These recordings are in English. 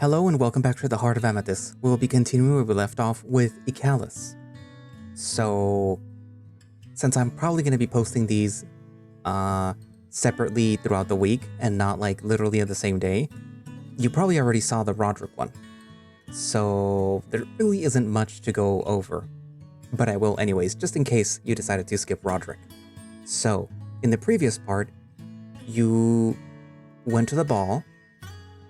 Hello and welcome back to the Heart of Amethyst. We'll be continuing where we left off with Ikalis. So, since I'm probably going to be posting these separately throughout the week and not like literally on the same day, you probably already saw the Roderick one. So, there really isn't much to go over. But I will anyways, just in case you decided to skip Roderick. So, in the previous part, you went to the ball.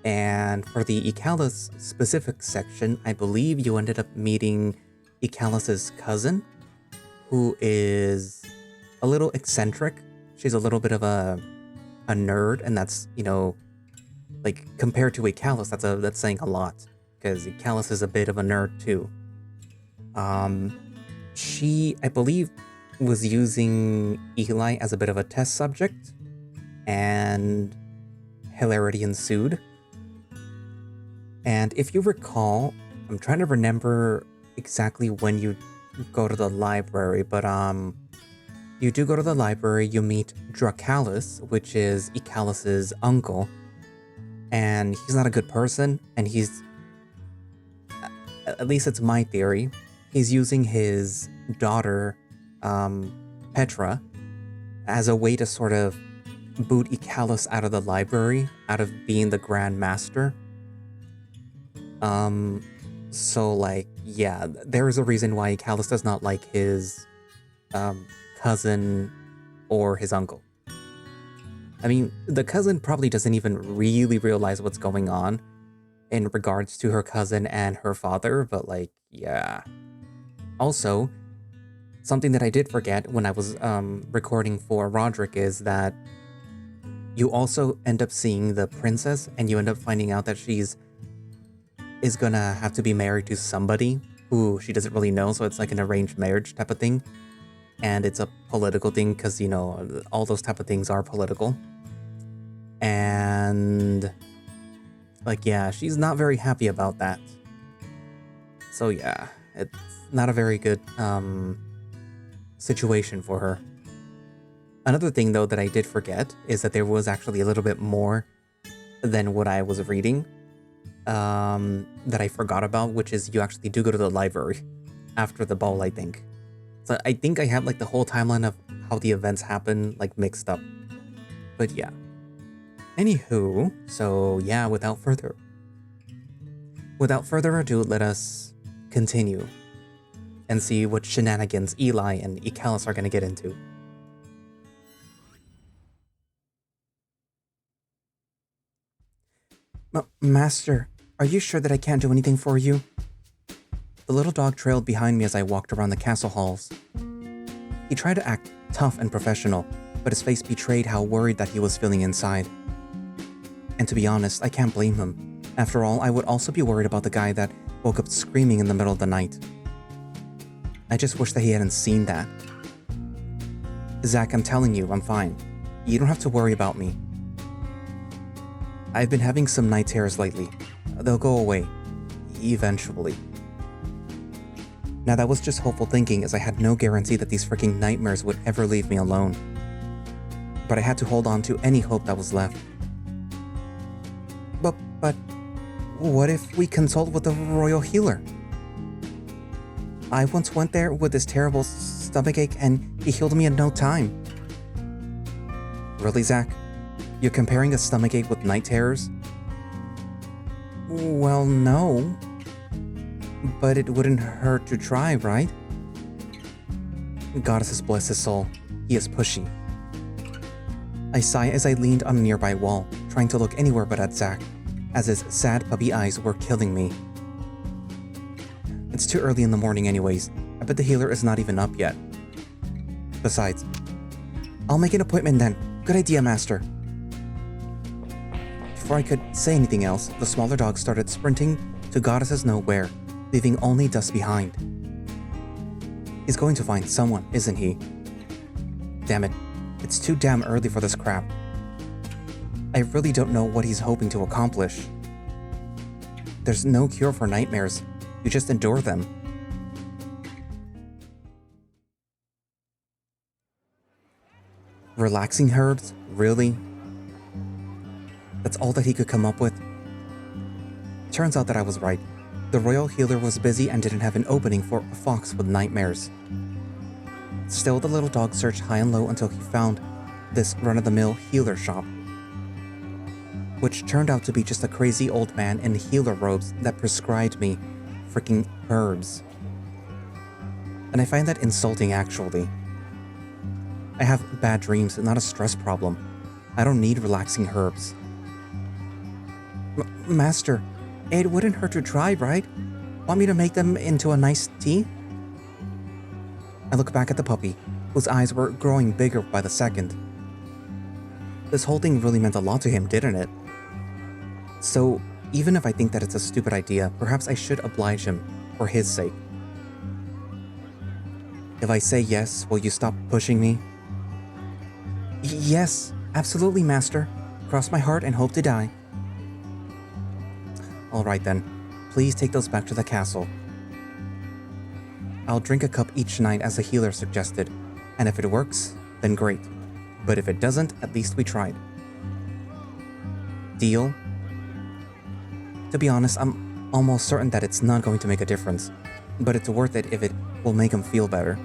And for the Ikalis specific section, I believe you ended up meeting Ikalis's cousin, who is a little eccentric. She's a little bit of a nerd, and that's, like compared to Ikalis, that's saying a lot, because Ikalis is a bit of a nerd too. She, I believe, was using Ehlly as a bit of a test subject, and hilarity ensued. And if you recall, I'm trying to remember exactly when you go to the library, but you do go to the library, you meet Dracalis, which is Ikalis's uncle, and he's not a good person, and he's, at least it's my theory, he's using his daughter, Petra, as a way to sort of boot Ikalis out of the library, out of being the Grand Master. So like, yeah, there is a reason why Ikalis does not like his, cousin or his uncle. I mean, the cousin probably doesn't even really realize what's going on in regards to her cousin and her father, but like, yeah. Also, something that I did forget when I was, recording for Roderick is that you also end up seeing the princess, and you end up finding out that she's is gonna have to be married to somebody who she doesn't really know, so it's like an arranged marriage type of thing. And it's a political thing because, all those type of things are political. And, like, yeah, she's not very happy about that. So yeah, it's not a very good, situation for her. Another thing, though, that I did forget is that there was actually a little bit more than what I was reading. That I forgot about, which is you actually do go to the library after the ball, I think. So I think I have like the whole timeline of how the events happen like mixed up. But yeah. Anywho, so yeah, without further ado, let us continue and see what shenanigans Ehlly and Ikalis are gonna get into. Master, are you sure that I can't do anything for you? The little dog trailed behind me as I walked around the castle halls. He tried to act tough and professional, but his face betrayed how worried that he was feeling inside. And to be honest, I can't blame him. After all, I would also be worried about the guy that woke up screaming in the middle of the night. I just wish that he hadn't seen that. Zach, I'm telling you, I'm fine. You don't have to worry about me. I've been having some night terrors lately. They'll go away. Eventually. Now that was just hopeful thinking, as I had no guarantee that these freaking nightmares would ever leave me alone. But I had to hold on to any hope that was left. But what if we consult with the royal healer? I once went there with this terrible stomachache and he healed me in no time. Really, Zach? You're comparing a stomachache with night terrors? Well, no. But it wouldn't hurt to try, right? Goddesses bless his soul. He is pushy. I sigh as I leaned on a nearby wall, trying to look anywhere but at Zach, as his sad puppy eyes were killing me. It's too early in the morning anyways. I bet the healer is not even up yet. Besides, I'll make an appointment then. Good idea, Master. Before I could say anything else, the smaller dog started sprinting to goddesses nowhere, leaving only dust behind. He's going to find someone, isn't he? Damn it, it's too damn early for this crap. I really don't know what he's hoping to accomplish. There's no cure for nightmares, you just endure them. Relaxing herbs? Really? That's all that he could come up with? Turns out that I was right. The royal healer was busy and didn't have an opening for a fox with nightmares. Still, the little dog searched high and low until he found this run-of-the-mill healer shop, which turned out to be just a crazy old man in healer robes that prescribed me freaking herbs. And I find that insulting, actually. I have bad dreams, not a stress problem. I don't need relaxing herbs. Master, it wouldn't hurt to try, right? Want me to make them into a nice tea? I look back at the puppy, whose eyes were growing bigger by the second. This whole thing really meant a lot to him, didn't it? So, even if I think that it's a stupid idea, perhaps I should oblige him, for his sake. If I say yes, will you stop pushing me? Yes, absolutely, Master. Cross my heart and hope to die. Alright then, please take those back to the castle. I'll drink a cup each night as the healer suggested, and if it works, then great. But if it doesn't, at least we tried. Deal? To be honest, I'm almost certain that it's not going to make a difference, but it's worth it if it will make him feel better.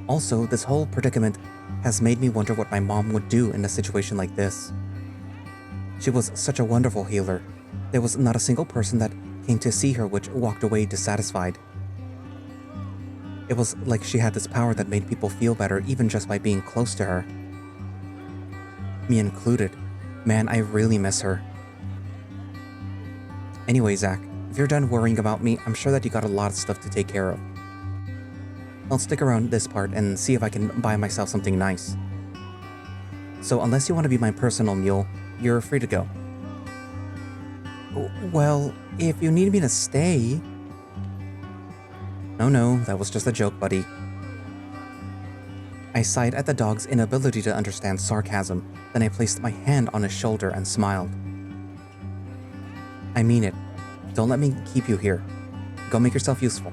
Also, this whole predicament has made me wonder what my mom would do in a situation like this. She was such a wonderful healer. There was not a single person that came to see her which walked away dissatisfied. It was like she had this power that made people feel better even just by being close to her. Me included. Man, I really miss her. Anyway, Zach, if you're done worrying about me, I'm sure that you got a lot of stuff to take care of. I'll stick around this part and see if I can buy myself something nice. So unless you want to be my personal mule, you're free to go. Well, if you need me to stay... No, that was just a joke, buddy. I sighed at the dog's inability to understand sarcasm, then I placed my hand on his shoulder and smiled. I mean it. Don't let me keep you here. Go make yourself useful.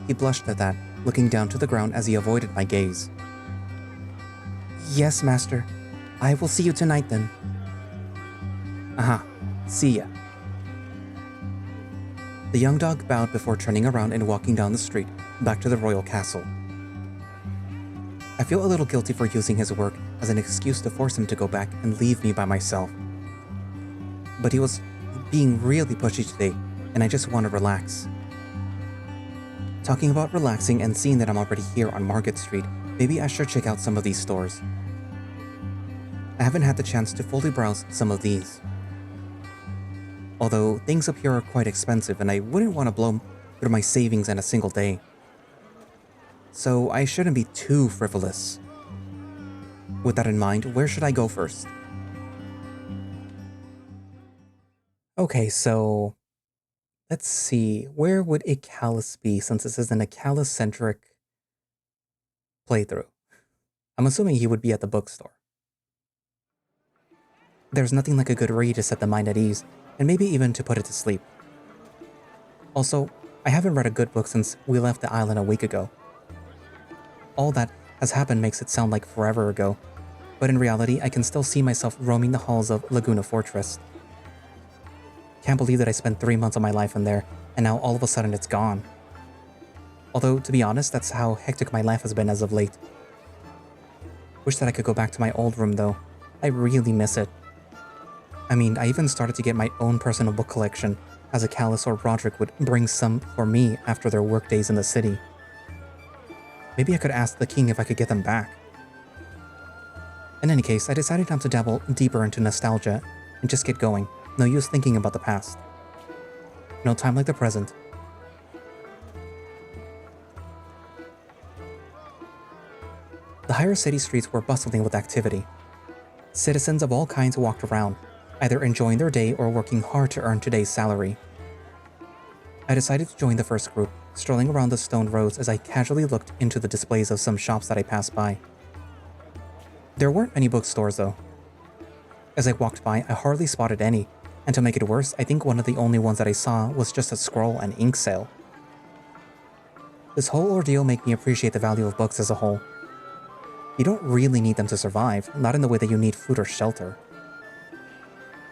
He blushed at that, looking down to the ground as he avoided my gaze. Yes, Master. I will see you tonight then. Aha, see ya. The young dog bowed before turning around and walking down the street, back to the royal castle. I feel a little guilty for using his work as an excuse to force him to go back and leave me by myself. But he was being really pushy today, and I just want to relax. Talking about relaxing and seeing that I'm already here on Market Street, maybe I should check out some of these stores. I haven't had the chance to fully browse some of these. Although things up here are quite expensive and I wouldn't want to blow through my savings in a single day. So I shouldn't be too frivolous. With that in mind, where should I go first? Okay, so let's see, where would Ikalis be since this is an Ikalis-centric playthrough? I'm assuming he would be at the bookstore. There's nothing like a good read to set the mind at ease, and maybe even to put it to sleep. Also, I haven't read a good book since we left the island a week ago. All that has happened makes it sound like forever ago, but in reality I can still see myself roaming the halls of Laguna Fortress. Can't believe that I spent 3 months of my life in there, and now all of a sudden it's gone. Although, to be honest, that's how hectic my life has been as of late. Wish that I could go back to my old room though. I really miss it. I mean, I even started to get my own personal book collection, as Ikalis or Roderick would bring some for me after their work days in the city. Maybe I could ask the king if I could get them back. In any case, I decided not to dabble deeper into nostalgia and just get going. No use thinking about the past. No time like the present. The higher city streets were bustling with activity. Citizens of all kinds walked around, either enjoying their day or working hard to earn today's salary. I decided to join the first group, strolling around the stone roads as I casually looked into the displays of some shops that I passed by. There weren't many bookstores though. As I walked by, I hardly spotted any, and to make it worse, I think one of the only ones that I saw was just a scroll and ink sale. This whole ordeal made me appreciate the value of books as a whole. You don't really need them to survive, not in the way that you need food or shelter.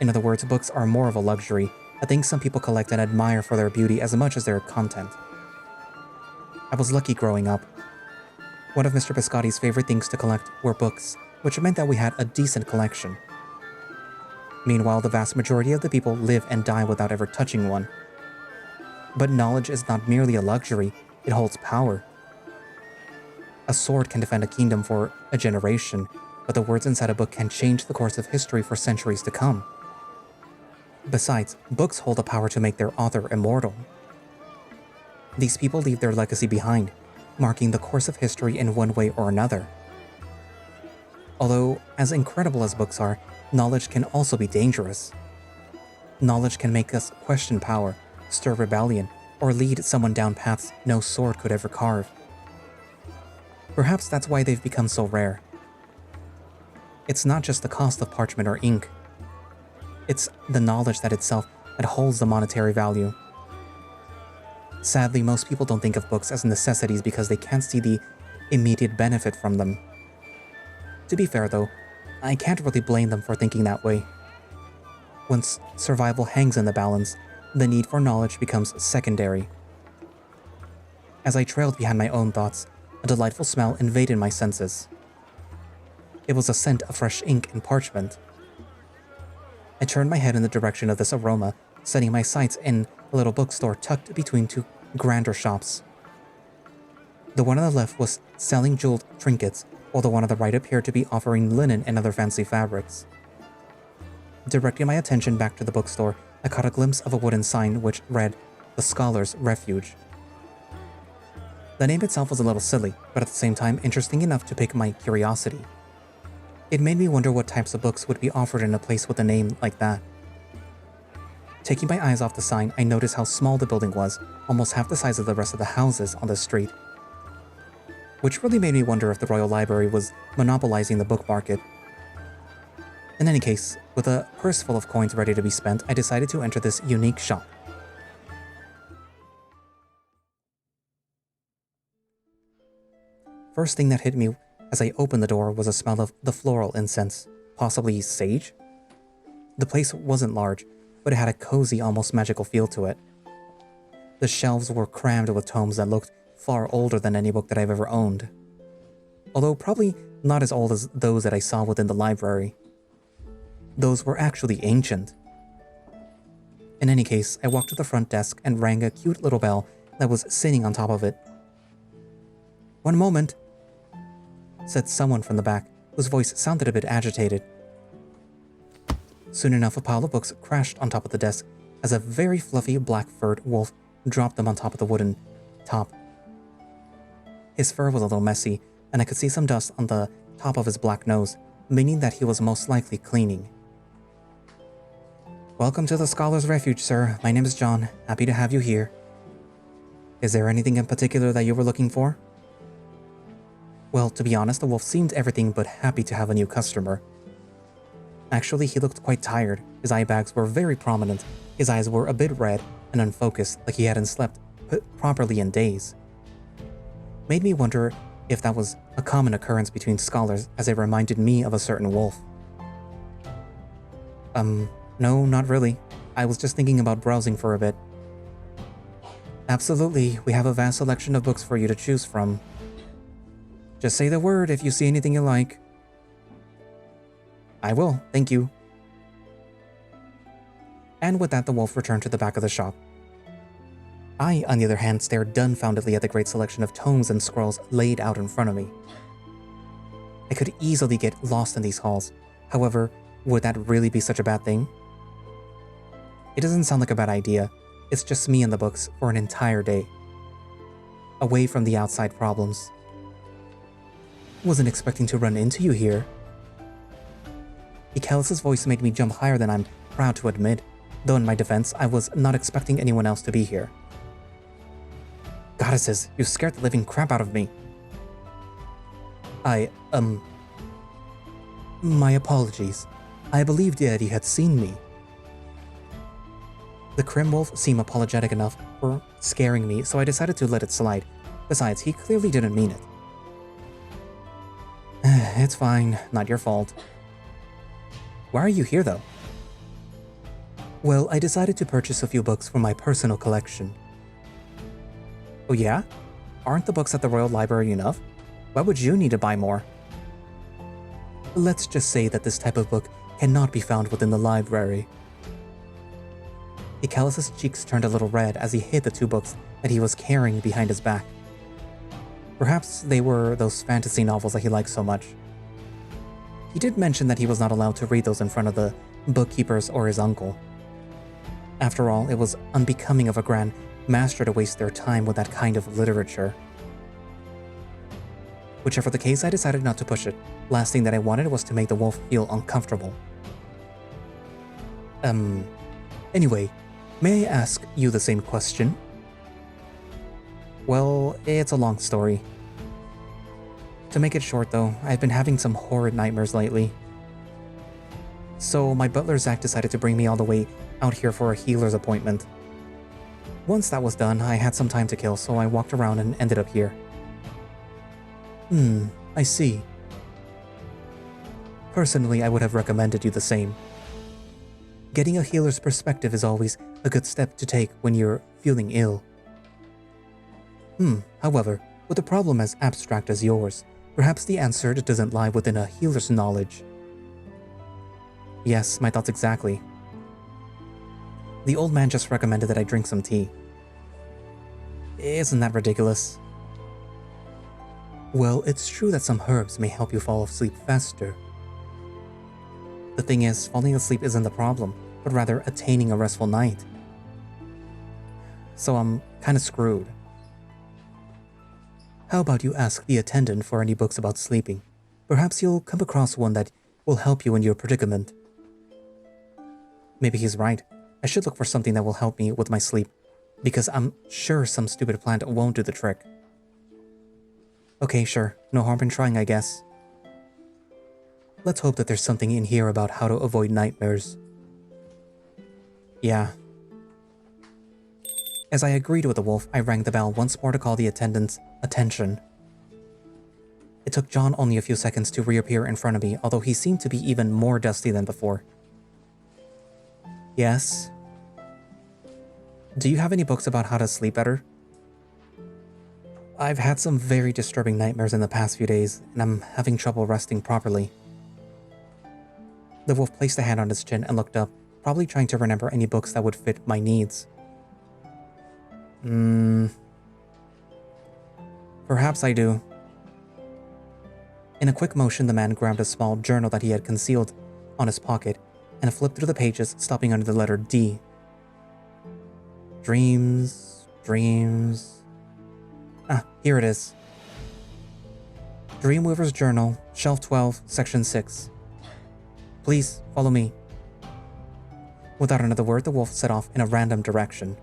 In other words, books are more of a luxury, a thing some people collect and admire for their beauty as much as their content. I was lucky growing up. One of Mr. Biscotti's favorite things to collect were books, which meant that we had a decent collection. Meanwhile, the vast majority of the people live and die without ever touching one. But knowledge is not merely a luxury, it holds power. A sword can defend a kingdom for a generation, but the words inside a book can change the course of history for centuries to come. Besides, books hold the power to make their author immortal. These people leave their legacy behind, marking the course of history in one way or another. Although, as incredible as books are, knowledge can also be dangerous. Knowledge can make us question power, stir rebellion, or lead someone down paths no sword could ever carve. Perhaps that's why they've become so rare. It's not just the cost of parchment or ink. It's the knowledge that itself that holds the monetary value. Sadly, most people don't think of books as necessities because they can't see the immediate benefit from them. To be fair though, I can't really blame them for thinking that way. Once survival hangs in the balance, the need for knowledge becomes secondary. As I trailed behind my own thoughts, a delightful smell invaded my senses. It was a scent of fresh ink and parchment. I turned my head in the direction of this aroma, setting my sights in a little bookstore tucked between two grander shops. The one on the left was selling jeweled trinkets, while the one on the right appeared to be offering linen and other fancy fabrics. Directing my attention back to the bookstore, I caught a glimpse of a wooden sign which read, "The Scholar's Refuge." The name itself was a little silly, but at the same time interesting enough to pique my curiosity. It made me wonder what types of books would be offered in a place with a name like that. Taking my eyes off the sign, I noticed how small the building was, almost half the size of the rest of the houses on the street. Which really made me wonder if the Royal Library was monopolizing the book market. In any case, with a purse full of coins ready to be spent, I decided to enter this unique shop. First thing that hit me as I opened the door was a smell of the floral incense, possibly sage? The place wasn't large, but it had a cozy, almost magical feel to it. The shelves were crammed with tomes that looked far older than any book that I've ever owned. Although probably not as old as those that I saw within the library. Those were actually ancient. In any case, I walked to the front desk and rang a cute little bell that was sitting on top of it. "One moment," said someone from the back, whose voice sounded a bit agitated. Soon enough, a pile of books crashed on top of the desk as a very fluffy black-furred wolf dropped them on top of the wooden top. His fur was a little messy, and I could see some dust on the top of his black nose, meaning that he was most likely cleaning. "Welcome to the Scholar's Refuge, sir. My name is John. Happy to have you here. Is there anything in particular that you were looking for?" Well, to be honest, the wolf seemed everything but happy to have a new customer. Actually, he looked quite tired. His eye bags were very prominent. His eyes were a bit red and unfocused, like he hadn't slept properly in days. Made me wonder if that was a common occurrence between scholars, as it reminded me of a certain wolf. No, not really. I was just thinking about browsing for a bit." "Absolutely, we have a vast selection of books for you to choose from. Just say the word if you see anything you like." "I will, thank you." And with that, the wolf returned to the back of the shop. I, on the other hand, stared dumbfoundedly at the great selection of tomes and scrolls laid out in front of me. I could easily get lost in these halls. However, would that really be such a bad thing? It doesn't sound like a bad idea. It's just me and the books for an entire day. Away from the outside problems. "Wasn't expecting to run into you here." Ikalis' voice made me jump higher than I'm proud to admit, though in my defense, I was not expecting anyone else to be here. "Goddesses, you scared the living crap out of me." My apologies. I believed that you had seen me." The Crim Wolf seemed apologetic enough for scaring me, so I decided to let it slide. Besides, he clearly didn't mean it. "It's fine, not your fault." "Why are you here, though?" Well, I decided to purchase a few books for my personal collection. Oh yeah? Aren't the books at the Royal Library enough? Why would you need to buy more? Let's just say that this type of book cannot be found within the library. Ikalis' cheeks turned a little red as he hid the 2 books that he was carrying behind his back. Perhaps they were those fantasy novels that he liked so much. He did mention that he was not allowed to read those in front of the bookkeepers or his uncle. After all, it was unbecoming of a Grand Master to waste their time with that kind of literature. Whichever the case, I decided not to push it. Last thing that I wanted was to make the wolf feel uncomfortable. Anyway, may I ask you the same question? Well, it's a long story. To make it short though, I've been having some horrid nightmares lately. So my butler Zach decided to bring me all the way out here for a healer's appointment. Once that was done, I had some time to kill, so I walked around and ended up here. I see. Personally, I would have recommended you the same. Getting a healer's perspective is always a good step to take when you're feeling ill. However, with a problem as abstract as yours, perhaps the answer doesn't lie within a healer's knowledge. Yes, my thoughts exactly. The old man just recommended that I drink some tea. Isn't that ridiculous? Well, it's true that some herbs may help you fall asleep faster. The thing is, falling asleep isn't the problem, but rather attaining a restful night. So I'm kinda screwed. How about you ask the attendant for any books about sleeping? Perhaps you'll come across one that will help you in your predicament. Maybe he's right. I should look for something that will help me with my sleep, because I'm sure some stupid plant won't do the trick. Okay, sure. No harm in trying, I guess. Let's hope that there's something in here about how to avoid nightmares. Yeah. As I agreed with the wolf, I rang the bell once more to call the attendant's attention. It took John only a few seconds to reappear in front of me, although he seemed to be even more dusty than before. Yes? Do you have any books about how to sleep better? I've had some very disturbing nightmares in the past few days, and I'm having trouble resting properly. The wolf placed a hand on his chin and looked up, probably trying to remember any books that would fit my needs. Perhaps I do. In a quick motion, the man grabbed a small journal that he had concealed on his pocket and flipped through the pages, stopping under the letter D. Dreams. Here it is. Dreamweaver's Journal, Shelf 12, Section 6. Please, follow me. Without another word, the wolf set off in a random direction.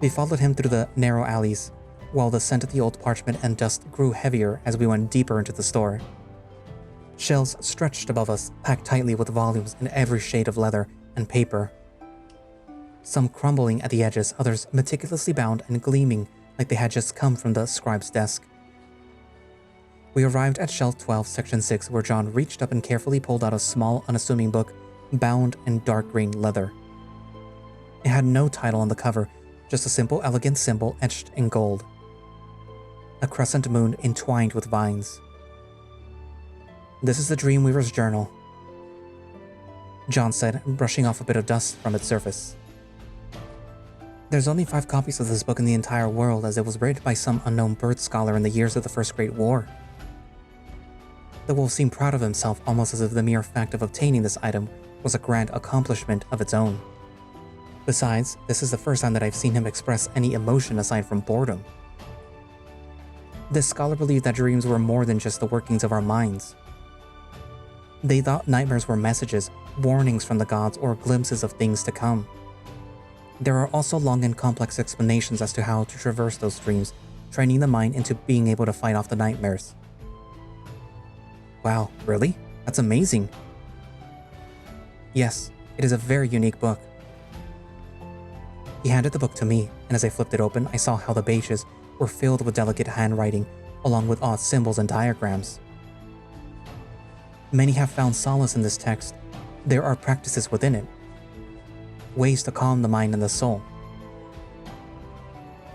We followed him through the narrow alleys, while the scent of the old parchment and dust grew heavier as we went deeper into the store. Shelves stretched above us, packed tightly with volumes in every shade of leather and paper. Some crumbling at the edges, others meticulously bound and gleaming like they had just come from the scribe's desk. We arrived at Shelf 12, Section 6, where John reached up and carefully pulled out a small, unassuming book bound in dark green leather. It had no title on the cover, just a simple, elegant symbol etched in gold. A crescent moon entwined with vines. This is the Dreamweaver's Journal, John said, brushing off a bit of dust from its surface. There's only 5 copies of this book in the entire world, as it was written by some unknown bird scholar in the years of the First Great War. The wolf seemed proud of himself, almost as if the mere fact of obtaining this item was a grand accomplishment of its own. Besides, this is the first time that I've seen him express any emotion aside from boredom. This scholar believed that dreams were more than just the workings of our minds. They thought nightmares were messages, warnings from the gods, or glimpses of things to come. There are also long and complex explanations as to how to traverse those dreams, training the mind into being able to fight off the nightmares. Wow, really? That's amazing. Yes, it is a very unique book. He handed the book to me, and as I flipped it open, I saw how the pages were filled with delicate handwriting, along with odd symbols and diagrams. Many have found solace in this text. There are practices within it. ways to calm the mind and the soul.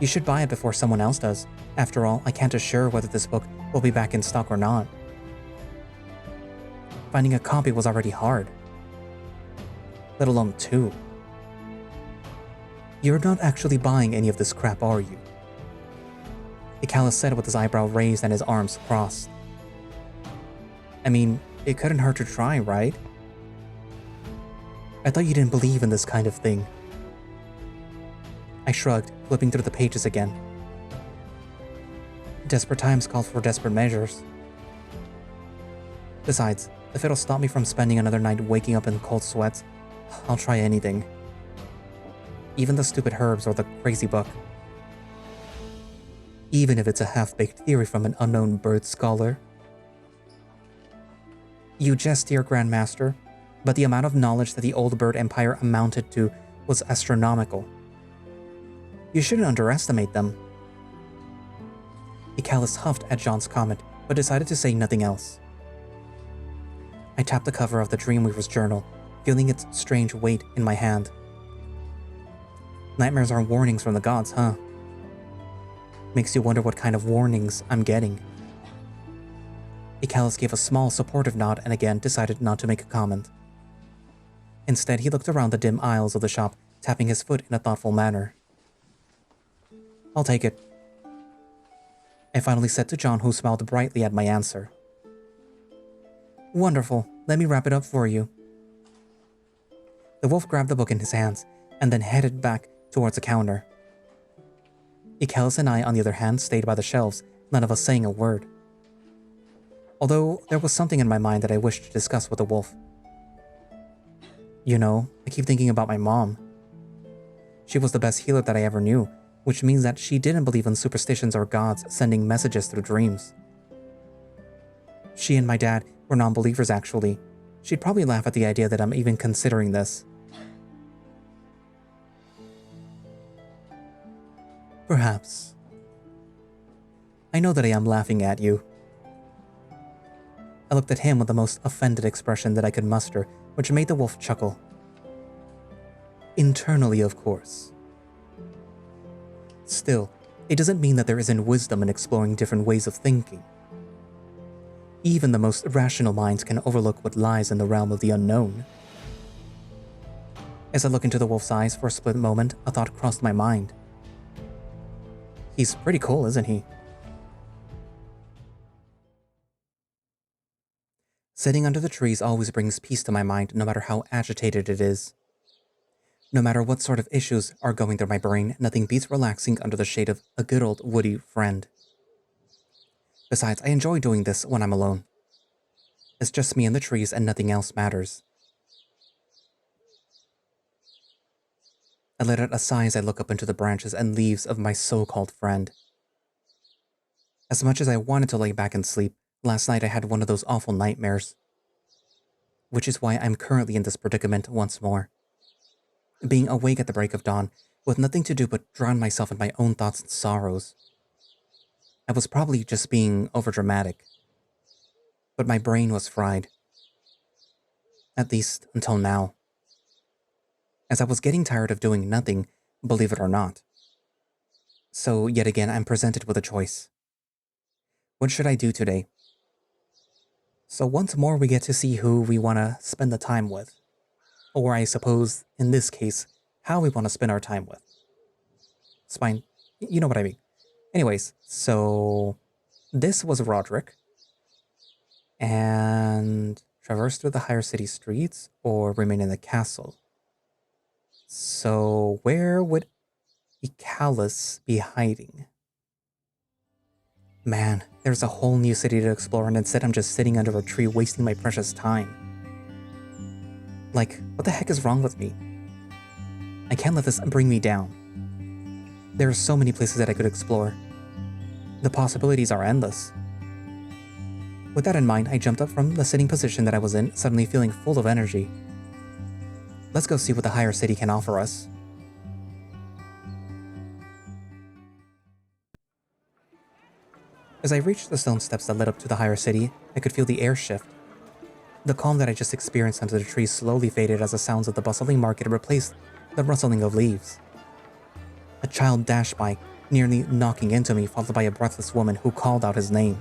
You should buy it before someone else does. After all, I can't assure whether this book will be back in stock or not. Finding a copy was already hard, let alone two. You're not actually buying any of this crap, are you? Ikalis said with his eyebrow raised and his arms crossed. I mean, it couldn't hurt to try, right? I thought you didn't believe in this kind of thing. I shrugged, flipping through the pages again. Desperate times call for desperate measures. Besides, if it'll stop me from spending another night waking up in cold sweats, I'll try anything. Even the stupid herbs or the crazy book. Even if it's a half-baked theory from an unknown bird scholar. You jest, dear Grandmaster, but the amount of knowledge that the old bird empire amounted to was astronomical. You shouldn't underestimate them. Ikalis huffed at John's comment, but decided to say nothing else. I tapped the cover of the Dreamweaver's journal, feeling its strange weight in my hand. Nightmares are warnings from the gods, huh? Makes you wonder what kind of warnings I'm getting. Ikalis gave a small, supportive nod and again decided not to make a comment. Instead, he looked around the dim aisles of the shop, tapping his foot in a thoughtful manner. I'll take it. I finally said to John, who smiled brightly at my answer. Wonderful, let me wrap it up for you. The wolf grabbed the book in his hands and then headed back towards the counter. Ikalis and I, on the other hand, stayed by the shelves, none of us saying a word. Although there was something in my mind that I wished to discuss with the wolf. You know, I keep thinking about my mom. She was the best healer that I ever knew, which means that she didn't believe in superstitions or gods sending messages through dreams. She and my dad were non-believers, actually. She'd probably laugh at the idea that I'm even considering this. Perhaps. I know that I am laughing at you. I looked at him with the most offended expression that I could muster, which made the wolf chuckle. Internally, of course. Still, it doesn't mean that there isn't wisdom in exploring different ways of thinking. Even the most rational minds can overlook what lies in the realm of the unknown. As I looked into the wolf's eyes for a split moment, a thought crossed my mind. He's pretty cool, isn't he? Sitting under the trees always brings peace to my mind, no matter how agitated it is. No matter what sort of issues are going through my brain, nothing beats relaxing under the shade of a good old woody friend. Besides, I enjoy doing this when I'm alone. It's just me and the trees and nothing else matters. I let out a sigh as I look up into the branches and leaves of my so-called friend. As much as I wanted to lay back and sleep, last night I had one of those awful nightmares. Which is why I'm currently in this predicament once more. Being awake at the break of dawn, with nothing to do but drown myself in my own thoughts and sorrows. I was probably just being overdramatic. But my brain was fried. At least until now. As I was getting tired of doing nothing, believe it or not. So yet again, I'm presented with a choice. What should I do today? So once more we get to see who we want to spend the time with. Or I suppose, in this case, how we want to spend our time with. It's fine. You know what I mean. Anyways, so this was Roderick. And traverse through the higher city streets or remain in the castle. So where would Ikalis be hiding? Man, there's a whole new city to explore and instead I'm just sitting under a tree wasting my precious time. Like, what the heck is wrong with me? I can't let this bring me down. There are so many places that I could explore. The possibilities are endless. With that in mind, I jumped up from the sitting position that I was in, suddenly feeling full of energy. Let's go see what the higher city can offer us. As I reached the stone steps that led up to the higher city, I could feel the air shift. The calm that I just experienced under the trees slowly faded as the sounds of the bustling market replaced the rustling of leaves. A child dashed by, nearly knocking into me, followed by a breathless woman who called out his name.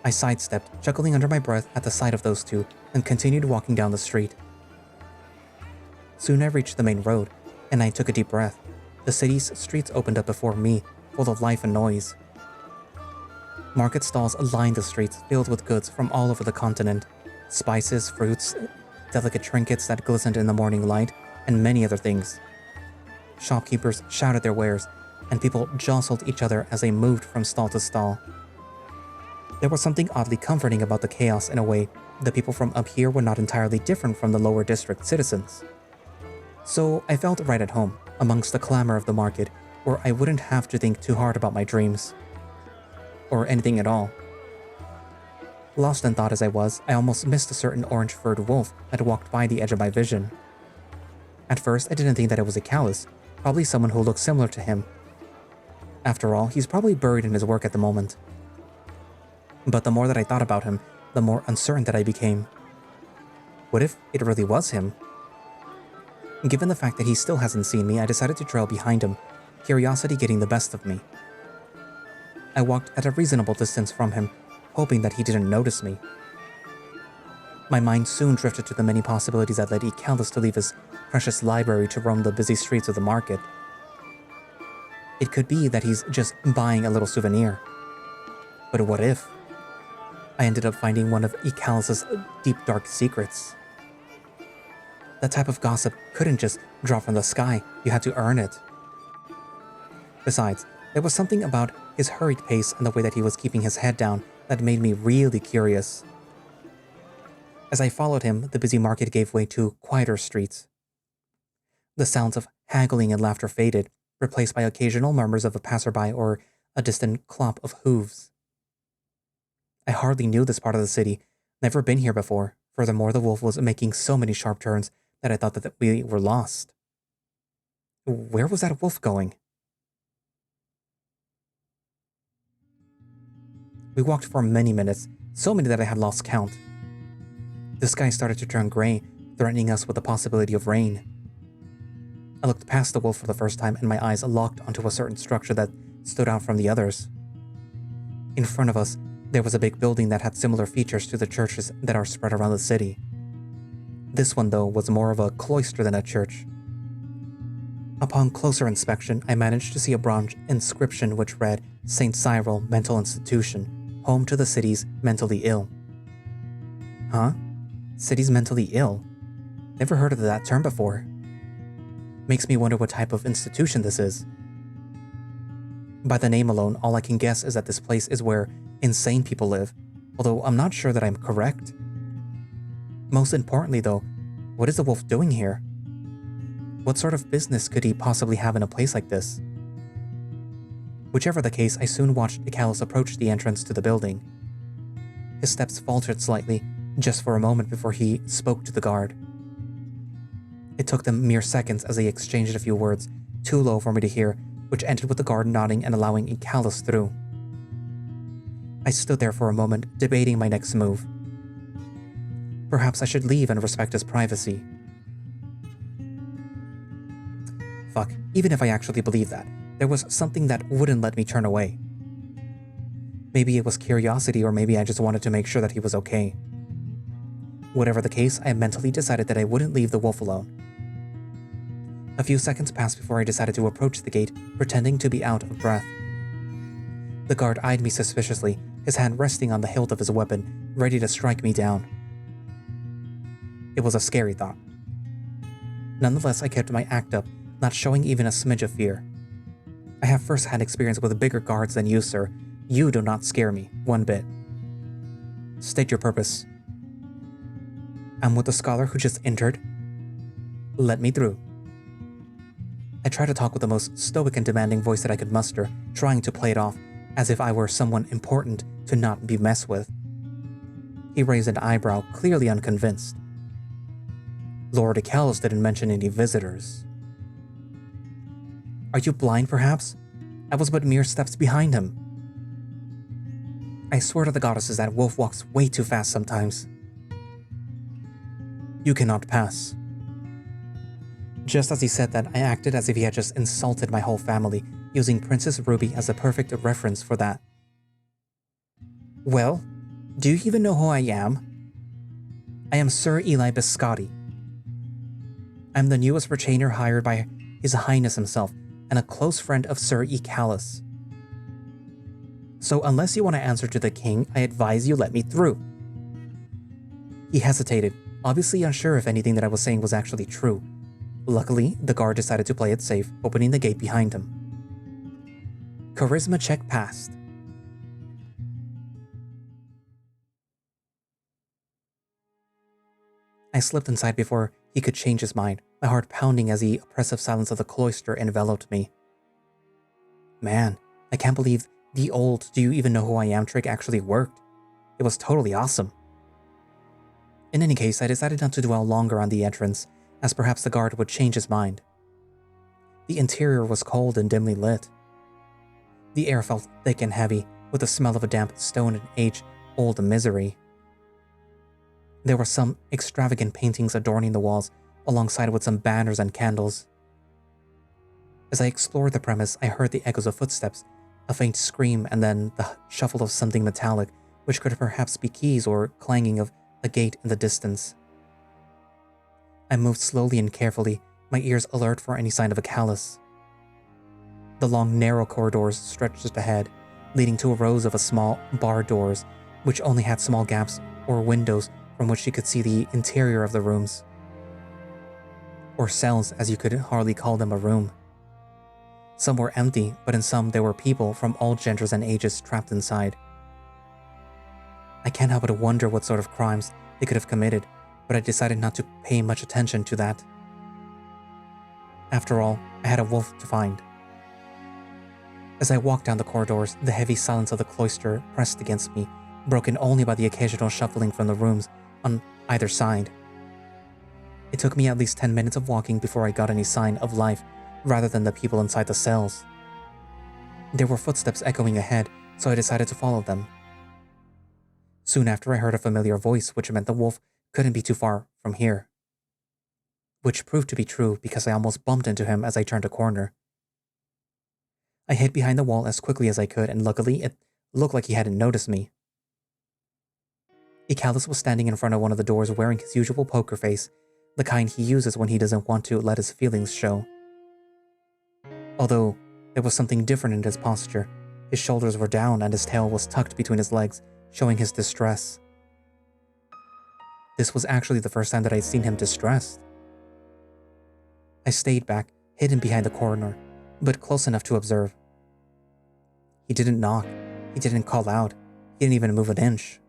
I sidestepped, chuckling under my breath at the sight of those two, and continued walking down the street. Soon I reached the main road, and I took a deep breath. The city's streets opened up before me, full of life and noise. Market stalls lined the streets, filled with goods from all over the continent. Spices, fruits, delicate trinkets that glistened in the morning light, and many other things. Shopkeepers shouted their wares, and people jostled each other as they moved from stall to stall. There was something oddly comforting about the chaos in a way. The people from up here were not entirely different from the lower district citizens. So I felt right at home, amongst the clamor of the market, where I wouldn't have to think too hard about my dreams. Or anything at all. Lost in thought as I was, I almost missed a certain orange-furred wolf that walked by the edge of my vision. At first, I didn't think that it was Ikalis, probably someone who looked similar to him. After all, he's probably buried in his work at the moment. But the more that I thought about him, the more uncertain that I became. What if it really was him? Given the fact that he still hasn't seen me, I decided to trail behind him, curiosity getting the best of me. I walked at a reasonable distance from him, hoping that he didn't notice me. My mind soon drifted to the many possibilities that led Ikalis to leave his precious library to roam the busy streets of the market. It could be that he's just buying a little souvenir. But what if? I ended up finding one of Ikalis' deep dark secrets. That type of gossip couldn't just drop from the sky, you had to earn it. Besides, there was something about his hurried pace and the way that he was keeping his head down that made me really curious. As I followed him, the busy market gave way to quieter streets. The sounds of haggling and laughter faded, replaced by occasional murmurs of a passerby or a distant clop of hooves. I hardly knew this part of the city, never been here before. Furthermore, the wolf was making so many sharp turns that I thought that we were lost. Where was that wolf going? We walked for many minutes, so many that I had lost count. The sky started to turn gray, threatening us with the possibility of rain. I looked past the wolf for the first time and my eyes locked onto a certain structure that stood out from the others. In front of us, there was a big building that had similar features to the churches that are spread around the city. This one, though, was more of a cloister than a church. Upon closer inspection, I managed to see a bronze inscription which read, St. Cyril Mental Institution, home to the city's mentally ill. Huh? City's mentally ill? Never heard of that term before. Makes me wonder what type of institution this is. By the name alone, all I can guess is that this place is where insane people live, although I'm not sure that I'm correct. Most importantly though, what is the wolf doing here? What sort of business could he possibly have in a place like this? Whichever the case, I soon watched Ikalis approach the entrance to the building. His steps faltered slightly, just for a moment before he spoke to the guard. It took them mere seconds as they exchanged a few words, too low for me to hear, which ended with the guard nodding and allowing Ikalis through. I stood there for a moment, debating my next move. Perhaps I should leave and respect his privacy. Fuck, even if I actually believed that, there was something that wouldn't let me turn away. Maybe it was curiosity, or maybe I just wanted to make sure that he was okay. Whatever the case, I mentally decided that I wouldn't leave the wolf alone. A few seconds passed before I decided to approach the gate, pretending to be out of breath. The guard eyed me suspiciously, his hand resting on the hilt of his weapon, ready to strike me down. It was a scary thought. Nonetheless, I kept my act up, not showing even a smidge of fear. I have first-hand experience with bigger guards than you, sir. You do not scare me, one bit. State your purpose. I'm with the scholar who just entered. Let me through. I tried to talk with the most stoic and demanding voice that I could muster, trying to play it off as if I were someone important to not be messed with. He raised an eyebrow, clearly unconvinced. Lord Ikalis didn't mention any visitors. Are you blind, perhaps? I was but mere steps behind him. I swear to the goddesses that wolf walks way too fast sometimes. You cannot pass. Just as he said that, I acted as if he had just insulted my whole family, using Princess Ruby as a perfect reference for that. Well, do you even know who I am? I am Sir Ehlly Biscotti. I'm the newest retainer hired by His Highness himself, and a close friend of Sir Ikalis. So unless you want to answer to the king, I advise you let me through. He hesitated, obviously unsure if anything that I was saying was actually true. Luckily, the guard decided to play it safe, opening the gate behind him. Charisma check passed. I slipped inside before he could change his mind, my heart pounding as the oppressive silence of the cloister enveloped me. Man, I can't believe the old "do you even know who I am" trick actually worked. It was totally awesome. In any case, I decided not to dwell longer on the entrance, as perhaps the guard would change his mind. The interior was cold and dimly lit. The air felt thick and heavy, with the smell of a damp stone and age-old misery. There were some extravagant paintings adorning the walls, alongside with some banners and candles. As I explored the premise, I heard the echoes of footsteps, a faint scream, and then the shuffle of something metallic, which could perhaps be keys or clanging of a gate in the distance. I moved slowly and carefully, my ears alert for any sign of Ikalis. The long, narrow corridors stretched ahead, leading to rows of small bar doors, which only had small gaps or windows from which you could see the interior of the rooms. Or cells, as you could hardly call them a room. Some were empty, but in some there were people from all genders and ages trapped inside. I can't help but wonder what sort of crimes they could have committed, but I decided not to pay much attention to that. After all, I had a wolf to find. As I walked down the corridors, the heavy silence of the cloister pressed against me, broken only by the occasional shuffling from the rooms on either side. It took me at least 10 minutes of walking before I got any sign of life, rather than the people inside the cells. There were footsteps echoing ahead, so I decided to follow them. Soon after, I heard a familiar voice, which meant the wolf couldn't be too far from here. Which proved to be true because I almost bumped into him as I turned a corner. I hid behind the wall as quickly as I could, and luckily it looked like he hadn't noticed me. Ikalis was standing in front of one of the doors wearing his usual poker face, the kind he uses when he doesn't want to let his feelings show. Although there was something different in his posture, his shoulders were down and his tail was tucked between his legs, showing his distress. This was actually the first time that I'd seen him distressed. I stayed back, hidden behind the corner, but close enough to observe. He didn't knock, he didn't call out, he didn't even move an inch.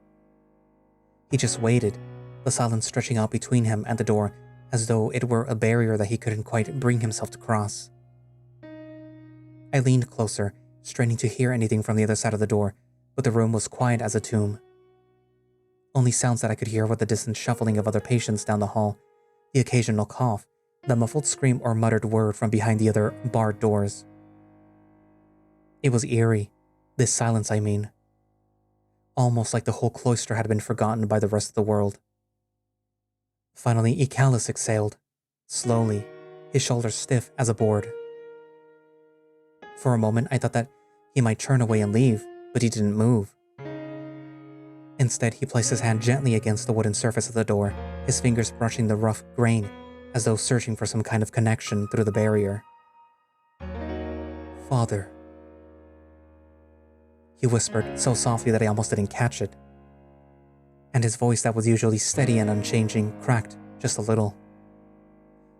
He just waited, the silence stretching out between him and the door as though it were a barrier that he couldn't quite bring himself to cross. I leaned closer, straining to hear anything from the other side of the door, but the room was quiet as a tomb. Only sounds that I could hear were the distant shuffling of other patients down the hall, the occasional cough, the muffled scream or muttered word from behind the other barred doors. It was eerie, this silence I mean. Almost like the whole cloister had been forgotten by the rest of the world. Finally, Ikalis exhaled, slowly, his shoulders stiff as a board. For a moment, I thought that he might turn away and leave, but he didn't move. Instead, he placed his hand gently against the wooden surface of the door, his fingers brushing the rough grain, as though searching for some kind of connection through the barrier. "Father," he whispered so softly that I almost didn't catch it. And his voice that was usually steady and unchanging cracked just a little.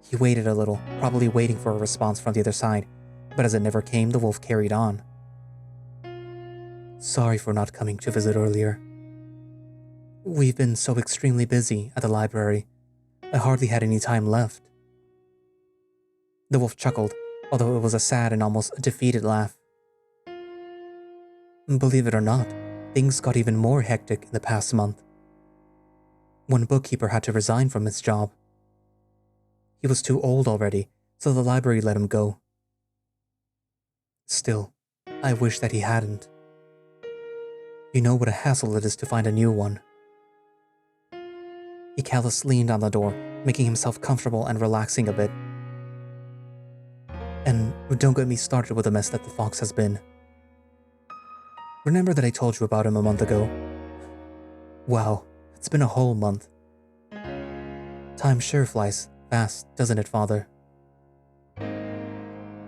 He waited a little, probably waiting for a response from the other side, but as it never came, the wolf carried on. "Sorry for not coming to visit earlier. We've been so extremely busy at the library, I hardly had any time left." The wolf chuckled, although it was a sad and almost defeated laugh. "Believe it or not, things got even more hectic in the past month. One bookkeeper had to resign from his job. He was too old already, so the library let him go. Still, I wish that he hadn't. You know what a hassle it is to find a new one." Ikalis leaned on the door, making himself comfortable and relaxing a bit. And don't get me started with the mess that the fox has been. Remember that I told you about him a month ago? Wow, it's been a whole month. Time sure flies fast, doesn't it, Father?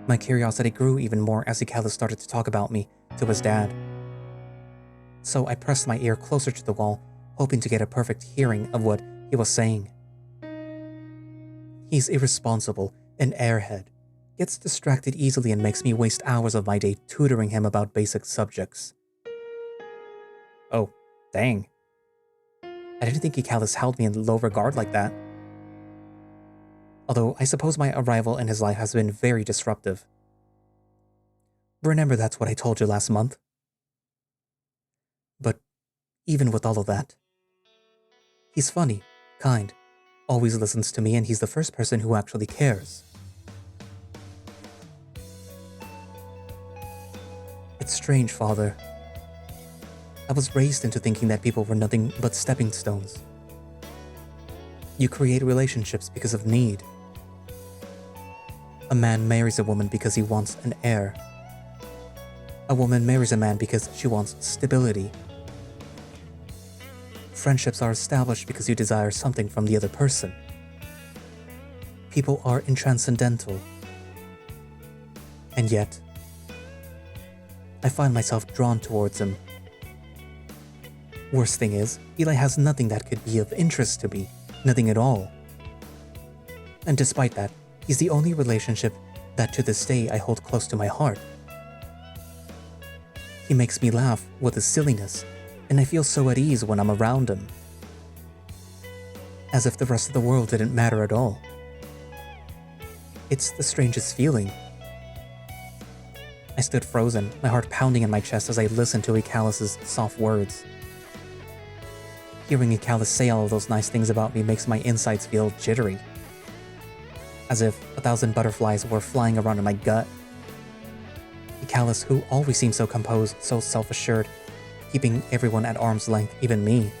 My curiosity grew even more as Ikalis started to talk about me to his dad. So I pressed my ear closer to the wall, hoping to get a perfect hearing of what he was saying. He's irresponsible, an airhead, gets distracted easily and makes me waste hours of my day tutoring him about basic subjects. Oh, dang. I didn't think Ikalis held me in low regard like that. Although I suppose my arrival in his life has been very disruptive. Remember that's what I told you last month? But even with all of that, he's funny, kind, always listens to me, and he's the first person who actually cares. It's strange, Father. I was raised into thinking that people were nothing but stepping stones. You create relationships because of need. A man marries a woman because he wants an heir. A woman marries a man because she wants stability. Friendships are established because you desire something from the other person. People are intranscendental. And yet, I find myself drawn towards him. Worst thing is, Ehlly has nothing that could be of interest to me, nothing at all. And despite that, he's the only relationship that to this day I hold close to my heart. He makes me laugh with his silliness, and I feel so at ease when I'm around him. As if the rest of the world didn't matter at all. It's the strangest feeling. I stood frozen, my heart pounding in my chest as I listened to Ikalis' soft words. Hearing Ikalis say all of those nice things about me makes my insides feel jittery. As if 1,000 butterflies were flying around in my gut. Ikalis, who always seemed so composed, so self-assured, keeping everyone at arm's length, even me.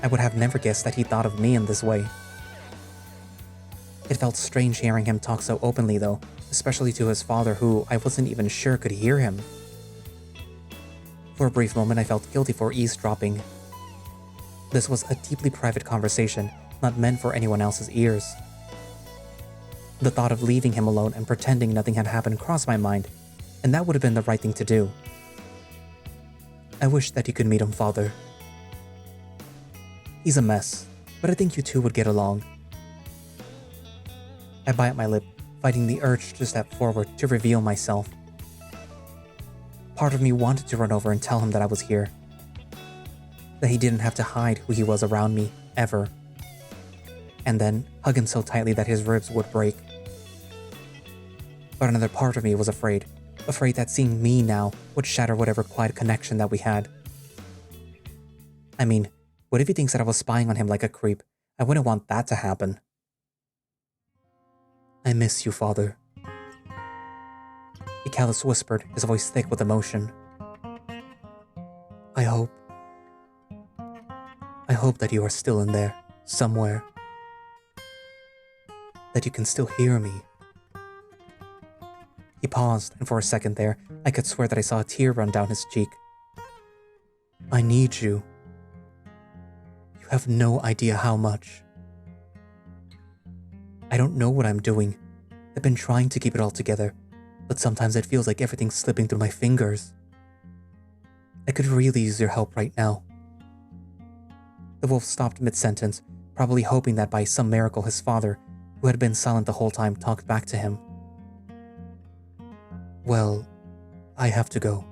I would have never guessed that he thought of me in this way. It felt strange hearing him talk so openly though, especially to his father who I wasn't even sure could hear him. For a brief moment I felt guilty for eavesdropping. This was a deeply private conversation, not meant for anyone else's ears. The thought of leaving him alone and pretending nothing had happened crossed my mind, and that would have been the right thing to do. I wish that you could meet him, Father. He's a mess, but I think you two would get along. I bite my lip, fighting the urge to step forward to reveal myself. Part of me wanted to run over and tell him that I was here. That he didn't have to hide who he was around me, ever. And then hug him so tightly that his ribs would break. But another part of me was afraid that seeing me now would shatter whatever quiet connection that we had. I mean, what if he thinks that I was spying on him like a creep? I wouldn't want that to happen. I miss you, Father. Ikalis whispered, his voice thick with emotion. I hope that you are still in there, somewhere. That you can still hear me. He paused, and for a second there, I could swear that I saw a tear run down his cheek. I need you. You have no idea how much. I don't know what I'm doing. I've been trying to keep it all together, but sometimes it feels like everything's slipping through my fingers. I could really use your help right now. The wolf stopped mid-sentence, probably hoping that by some miracle his father, who had been silent the whole time, talked back to him. Well, I have to go.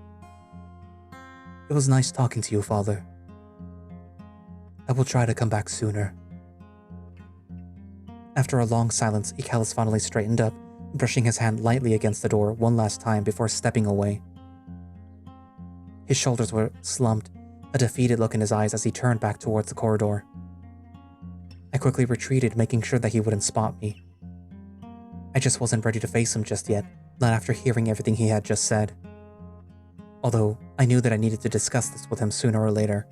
It was nice talking to you, Father. I will try to come back sooner. After a long silence, Ikalis finally straightened up, brushing his hand lightly against the door one last time before stepping away. His shoulders were slumped, a defeated look in his eyes as he turned back towards the corridor. I quickly retreated, making sure that he wouldn't spot me. I just wasn't ready to face him just yet, not after hearing everything he had just said. Although, I knew that I needed to discuss this with him sooner or later.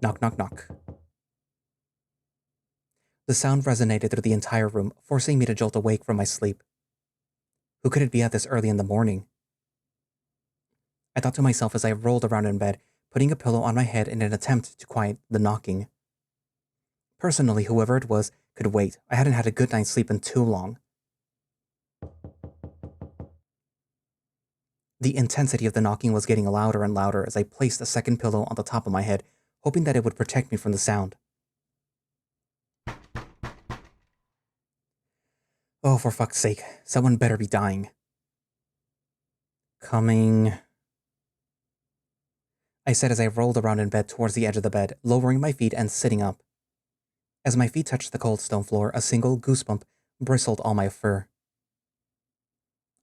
Knock, knock, knock. The sound resonated through the entire room, forcing me to jolt awake from my sleep. Who could it be at this early in the morning? I thought to myself as I rolled around in bed, putting a pillow on my head in an attempt to quiet the knocking. Personally, whoever it was could wait. I hadn't had a good night's sleep in too long. The intensity of the knocking was getting louder and louder as I placed a second pillow on the top of my head, hoping that it would protect me from the sound. Oh, for fuck's sake, someone better be dying. Coming, I said as I rolled around in bed towards the edge of the bed, lowering my feet and sitting up. As my feet touched the cold stone floor, a single goosebump bristled all my fur.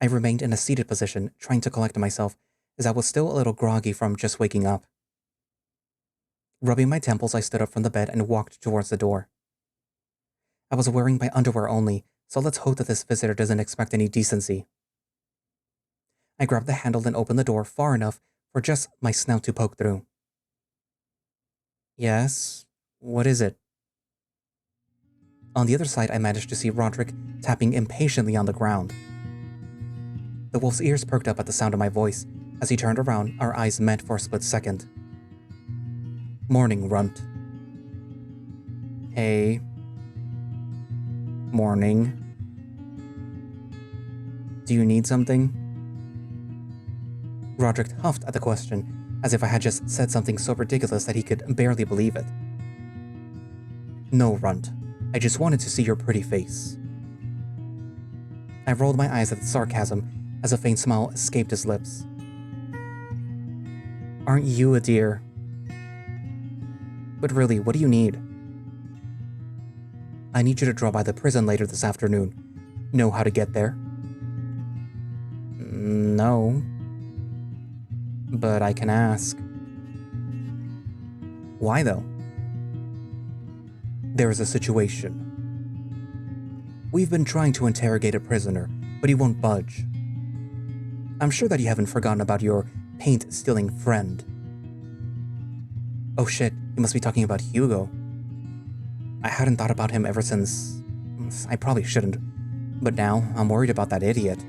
I remained in a seated position, trying to collect myself, as I was still a little groggy from just waking up. Rubbing my temples, I stood up from the bed and walked towards the door. I was wearing my underwear only, so let's hope that this visitor doesn't expect any decency. I grabbed the handle and opened the door far enough for just my snout to poke through. Yes? What is it? On the other side, I managed to see Roderick tapping impatiently on the ground. The wolf's ears perked up at the sound of my voice. As he turned around, our eyes met for a split second. Morning, Runt. Hey. Morning. Do you need something? Roderick huffed at the question, as if I had just said something so ridiculous that he could barely believe it. No, Runt. I just wanted to see your pretty face. I rolled my eyes at the sarcasm as a faint smile escaped his lips. Aren't you a dear? But really, what do you need? I need you to drop by the prison later this afternoon. Know how to get there? No. But I can ask. Why though? There is a situation. We've been trying to interrogate a prisoner, but he won't budge. I'm sure that you haven't forgotten about your paint-stealing friend. Oh shit, you must be talking about Hugo. I hadn't thought about him ever since... I probably shouldn't, but now I'm worried about that idiot.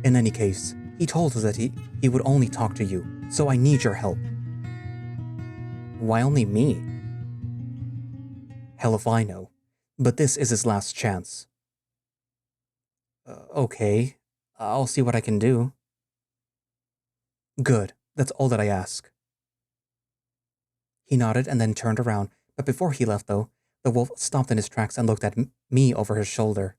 In any case, he told us that he would only talk to you, so I need your help. Why only me? Hell if I know, but this is his last chance. Okay, I'll see what I can do. Good, that's all that I ask. He nodded and then turned around, but before he left though, the wolf stopped in his tracks and looked at me over his shoulder.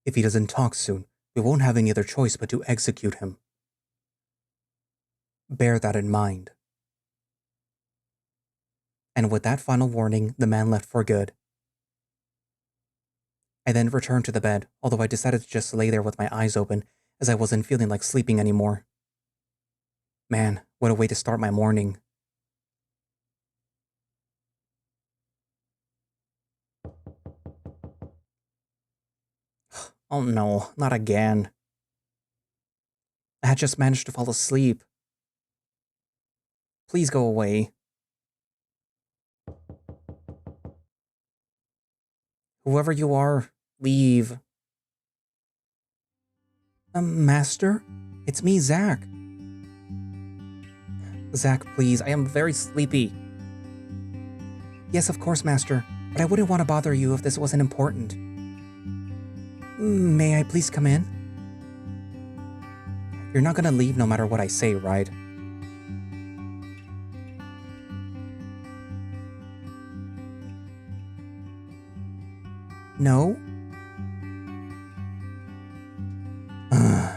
If he doesn't talk soon, we won't have any other choice but to execute him. Bear that in mind. And with that final warning, the man left for good. I then returned to the bed, although I decided to just lay there with my eyes open, as I wasn't feeling like sleeping anymore. Man, what a way to start my morning. Oh no, not again. I had just managed to fall asleep. Please go away. Whoever you are, leave. Master? It's me, Zach. Zach, please, I am very sleepy. Yes, of course, Master, but I wouldn't want to bother you if this wasn't important. May I please come in? You're not gonna leave no matter what I say, right? No?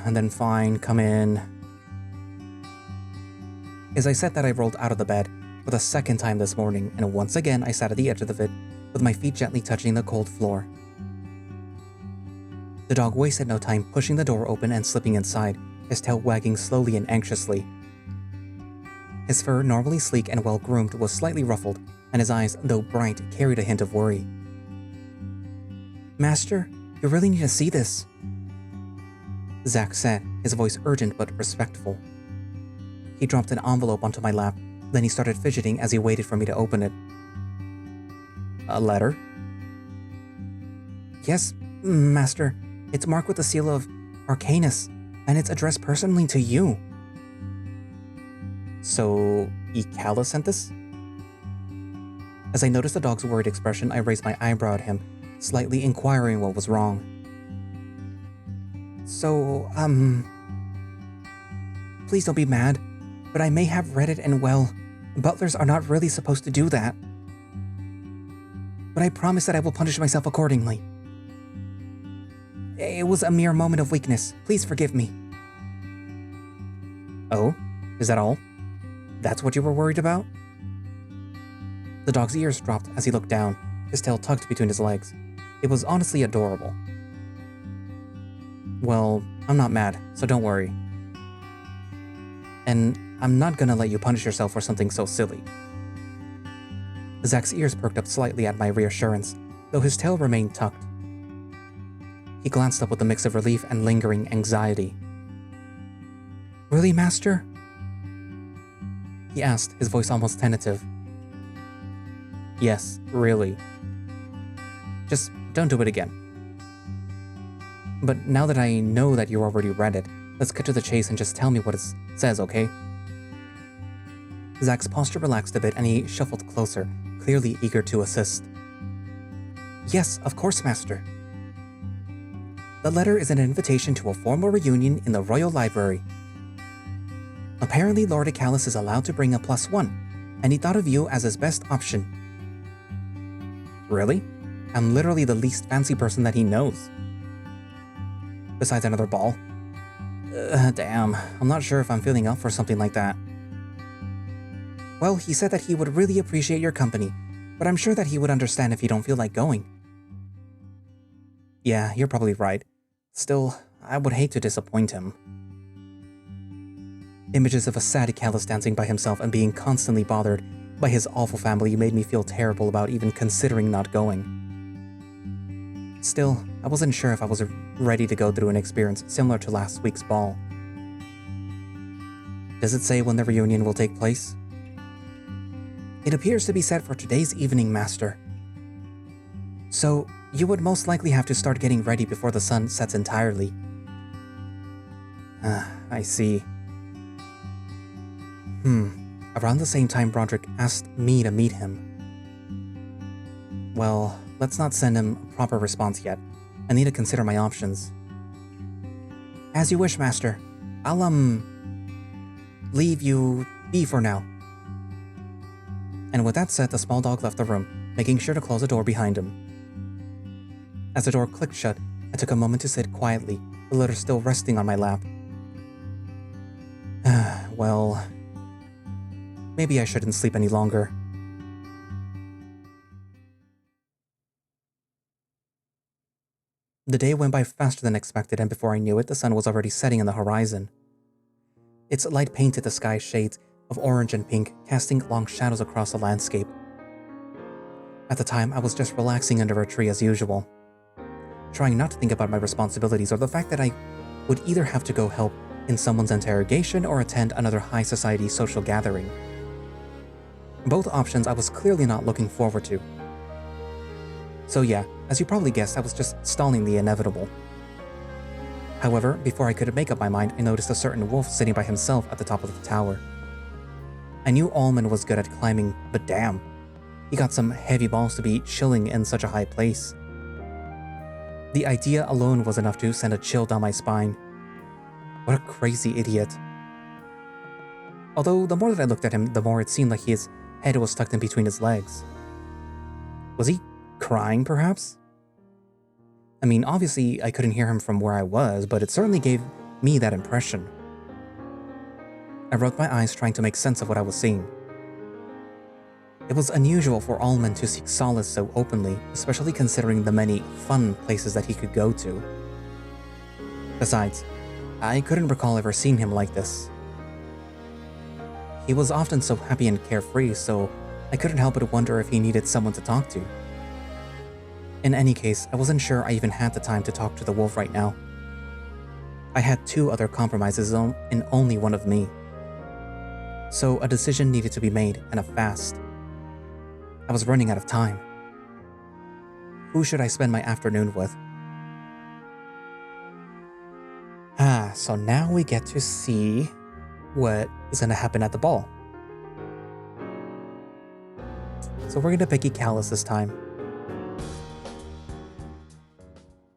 And then fine, come in. As I said that, I rolled out of the bed for the second time this morning, and once again I sat at the edge of the bed with my feet gently touching the cold floor. The dog wasted no time pushing the door open and slipping inside, his tail wagging slowly and anxiously. His fur, normally sleek and well-groomed, was slightly ruffled, and his eyes, though bright, carried a hint of worry. Master, you really need to see this, Zach said, his voice urgent but respectful. He dropped an envelope onto my lap, then he started fidgeting as he waited for me to open it. A letter? Yes, Master. It's marked with the seal of Arcanus, and it's addressed personally to you. So, Ikalis sent this? As I noticed the dog's worried expression, I raised my eyebrow at him, slightly inquiring what was wrong. So, please don't be mad, but I may have read it and well, butlers are not really supposed to do that. But I promise that I will punish myself accordingly. It was a mere moment of weakness. Please forgive me. Oh? Is that all? That's what you were worried about? The dog's ears dropped as he looked down, his tail tucked between his legs. It was honestly adorable. Well, I'm not mad, so don't worry. And I'm not gonna let you punish yourself for something so silly. Zach's ears perked up slightly at my reassurance, though his tail remained tucked. He glanced up with a mix of relief and lingering anxiety. Really, Master? He asked, his voice almost tentative. Yes, really. Just don't do it again. But now that I know that you already read it, let's cut to the chase and just tell me what it says, okay? Zach's posture relaxed a bit and he shuffled closer, clearly eager to assist. Yes, of course, Master. The letter is an invitation to a formal reunion in the Royal Library. Apparently, Lord Ikalis is allowed to bring a +1, and he thought of you as his best option. Really? I'm literally the least fancy person that he knows. Besides another ball. Damn, I'm not sure if I'm feeling up for something like that. Well, he said that he would really appreciate your company, but I'm sure that he would understand if you don't feel like going. Yeah, you're probably right. Still, I would hate to disappoint him. Images of a sad Ikalis dancing by himself and being constantly bothered by his awful family made me feel terrible about even considering not going. Still, I wasn't sure if I was ready to go through an experience similar to last week's ball. Does it say when the reunion will take place? It appears to be set for today's evening, Master. So, you would most likely have to start getting ready before the sun sets entirely. I see. Around the same time Broderick asked me to meet him. Well, let's not send him a proper response yet. I need to consider my options. As you wish, Master. I'll, leave you be for now. And with that said, the small dog left the room, making sure to close the door behind him. As the door clicked shut, I took a moment to sit quietly, the letter still resting on my lap. Well, maybe I shouldn't sleep any longer. The day went by faster than expected, and before I knew it, the sun was already setting in the horizon. Its light painted the sky shades of orange and pink, casting long shadows across the landscape. At the time, I was just relaxing under a tree as usual, trying not to think about my responsibilities or the fact that I would either have to go help in someone's interrogation or attend another high society social gathering. Both options I was clearly not looking forward to. So yeah, as you probably guessed, I was just stalling the inevitable. However, before I could make up my mind, I noticed a certain wolf sitting by himself at the top of the tower. I knew Allman was good at climbing, but damn, he got some heavy balls to be chilling in such a high place. The idea alone was enough to send a chill down my spine. What a crazy idiot. Although the more that I looked at him, the more it seemed like his head was tucked in between his legs. Was he crying, perhaps? I mean, obviously I couldn't hear him from where I was, but it certainly gave me that impression. I rubbed my eyes trying to make sense of what I was seeing. It was unusual for Allman to seek solace so openly, especially considering the many fun places that he could go to. Besides, I couldn't recall ever seeing him like this. He was often so happy and carefree, so I couldn't help but wonder if he needed someone to talk to. In any case, I wasn't sure I even had the time to talk to the wolf right now. I had 2 other compromises and only one of me. So a decision needed to be made, and a fast. I was running out of time. who should I spend my afternoon with? So now we get to see what is going to happen at the ball. So we're going to pick Ikalis this time.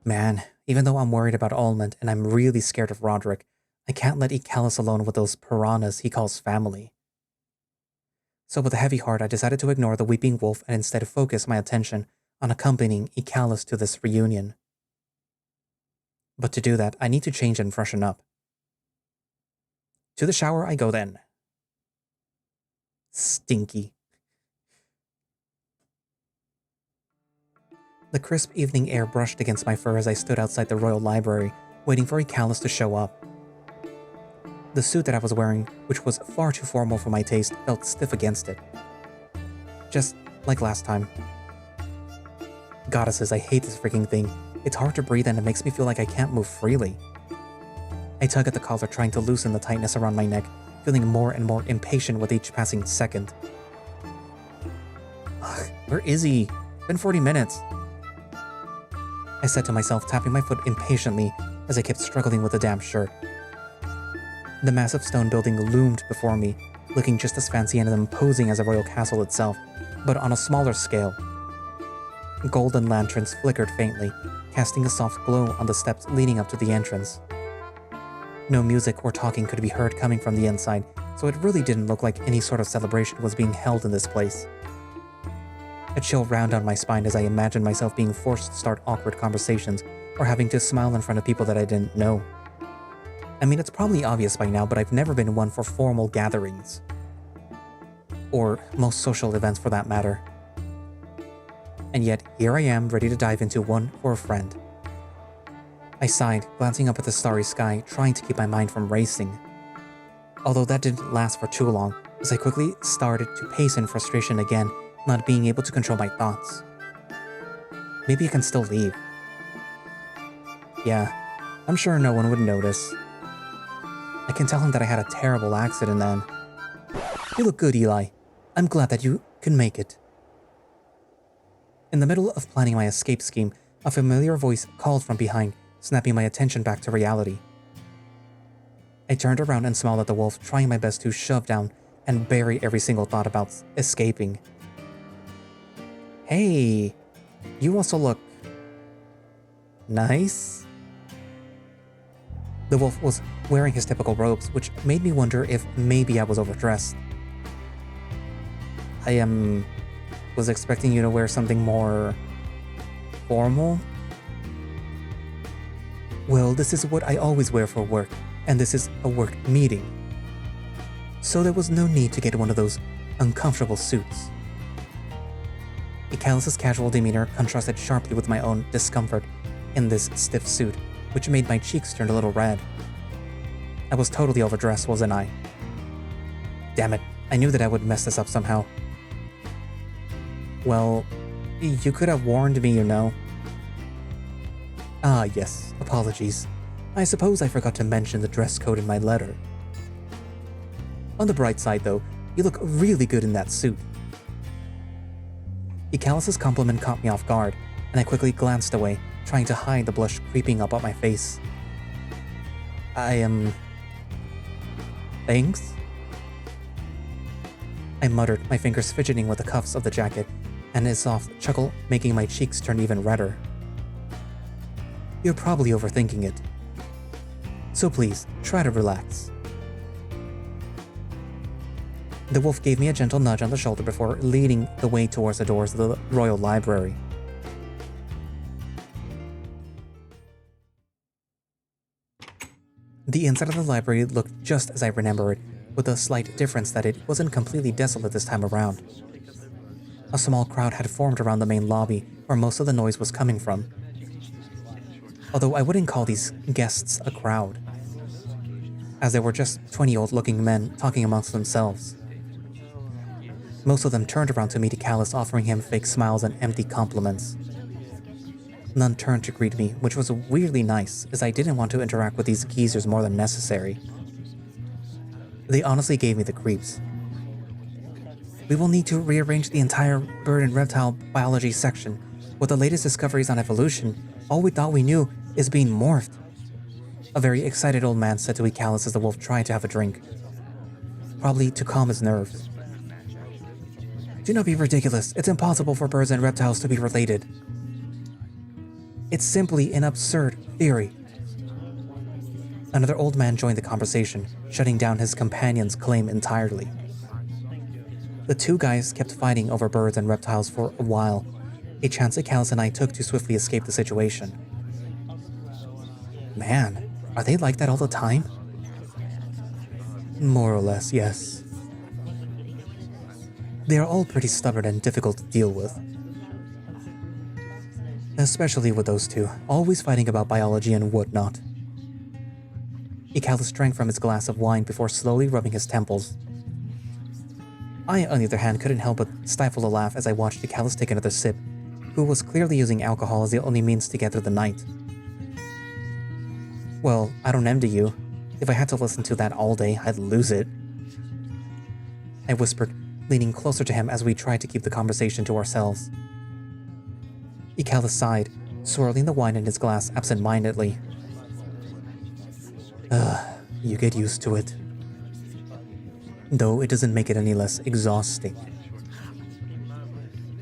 Man, even though I'm worried about Almond and I'm really scared of Roderick, I can't let Ikalis alone with those piranhas he calls family. So with a heavy heart, I decided to ignore the weeping wolf and instead focus my attention on accompanying Ikalis to this reunion. But to do that, I need to change and freshen up. To the shower I go then. Stinky. The crisp evening air brushed against my fur as I stood outside the Royal Library, waiting for Ikalis to show up. The suit that I was wearing, which was far too formal for my taste, felt stiff against it. Just like last time. Goddesses, I hate this freaking thing. It's hard to breathe and it makes me feel like I can't move freely. I tug at the collar, trying to loosen the tightness around my neck, feeling more and more impatient with each passing second. Ugh, where is he? It's been 40 minutes. I said to myself, tapping my foot impatiently as I kept struggling with the damp shirt. The massive stone building loomed before me, looking just as fancy and imposing as a royal castle itself, but on a smaller scale. Golden lanterns flickered faintly, casting a soft glow on the steps leading up to the entrance. No music or talking could be heard coming from the inside, so it really didn't look like any sort of celebration was being held in this place. A chill ran down my spine as I imagined myself being forced to start awkward conversations or having to smile in front of people that I didn't know. I mean, it's probably obvious by now, but I've never been one for formal gatherings. Or most social events for that matter. And yet, here I am, ready to dive into one for a friend. I sighed, glancing up at the starry sky, trying to keep my mind from racing. Although that didn't last for too long, as I quickly started to pace in frustration again, not being able to control my thoughts. Maybe I can still leave. Yeah, I'm sure no one would notice. I can tell him that I had a terrible accident then. You look good, Ehlly. I'm glad that you can make it. In the middle of planning my escape scheme, a familiar voice called from behind, snapping my attention back to reality. I turned around and smiled at the wolf, trying my best to shove down and bury every single thought about escaping. Hey, you also look nice? The wolf was wearing his typical robes, which made me wonder if maybe I was overdressed. Was expecting you to wear something more formal? Well, this is what I always wear for work, and this is a work meeting. So there was no need to get one of those uncomfortable suits. Ikalis' casual demeanor contrasted sharply with my own discomfort in this stiff suit, which made my cheeks turn a little red. I was totally overdressed, wasn't I? Damn it, I knew that I would mess this up somehow. Well, you could have warned me, you know. Ah, yes, apologies. I suppose I forgot to mention the dress code in my letter. On the bright side, though, you look really good in that suit. Ikalis' compliment caught me off guard, and I quickly glanced away, trying to hide the blush creeping up on my face. Thanks? I muttered, my fingers fidgeting with the cuffs of the jacket, and his soft chuckle making my cheeks turn even redder. You're probably overthinking it. So please, try to relax. The wolf gave me a gentle nudge on the shoulder before leading the way towards the doors of the Royal Library. The inside of the library looked just as I remember it, with a slight difference that it wasn't completely desolate this time around. A small crowd had formed around the main lobby where most of the noise was coming from. Although I wouldn't call these guests a crowd, as they were just 20-old-looking men talking amongst themselves. Most of them turned around to meet Ikalis, offering him fake smiles and empty compliments. None turned to greet me, which was weirdly nice, as I didn't want to interact with these geezers more than necessary. They honestly gave me the creeps. We will need to rearrange the entire bird and reptile biology section. With the latest discoveries on evolution, all we thought we knew is being morphed. A very excited old man said to Ikalis as the wolf tried to have a drink, probably to calm his nerves. Do not be ridiculous. It's impossible for birds and reptiles to be related. It's simply an absurd theory. Another old man joined the conversation, shutting down his companion's claim entirely. The two guys kept fighting over birds and reptiles for a while, a chance Ikalis and I took to swiftly escape the situation. Man, are they like that all the time? More or less, yes. They are all pretty stubborn and difficult to deal with. Especially with those two, always fighting about biology and whatnot. Ikalis drank from his glass of wine before slowly rubbing his temples. I, on the other hand, couldn't help but stifle a laugh as I watched Ikalis take another sip, who was clearly using alcohol as the only means to get through the night. Well, I don't envy you. If I had to listen to that all day, I'd lose it. I whispered, leaning closer to him as we tried to keep the conversation to ourselves. Ikalis sighed, swirling the wine in his glass absent-mindedly. You get used to it. Though it doesn't make it any less exhausting.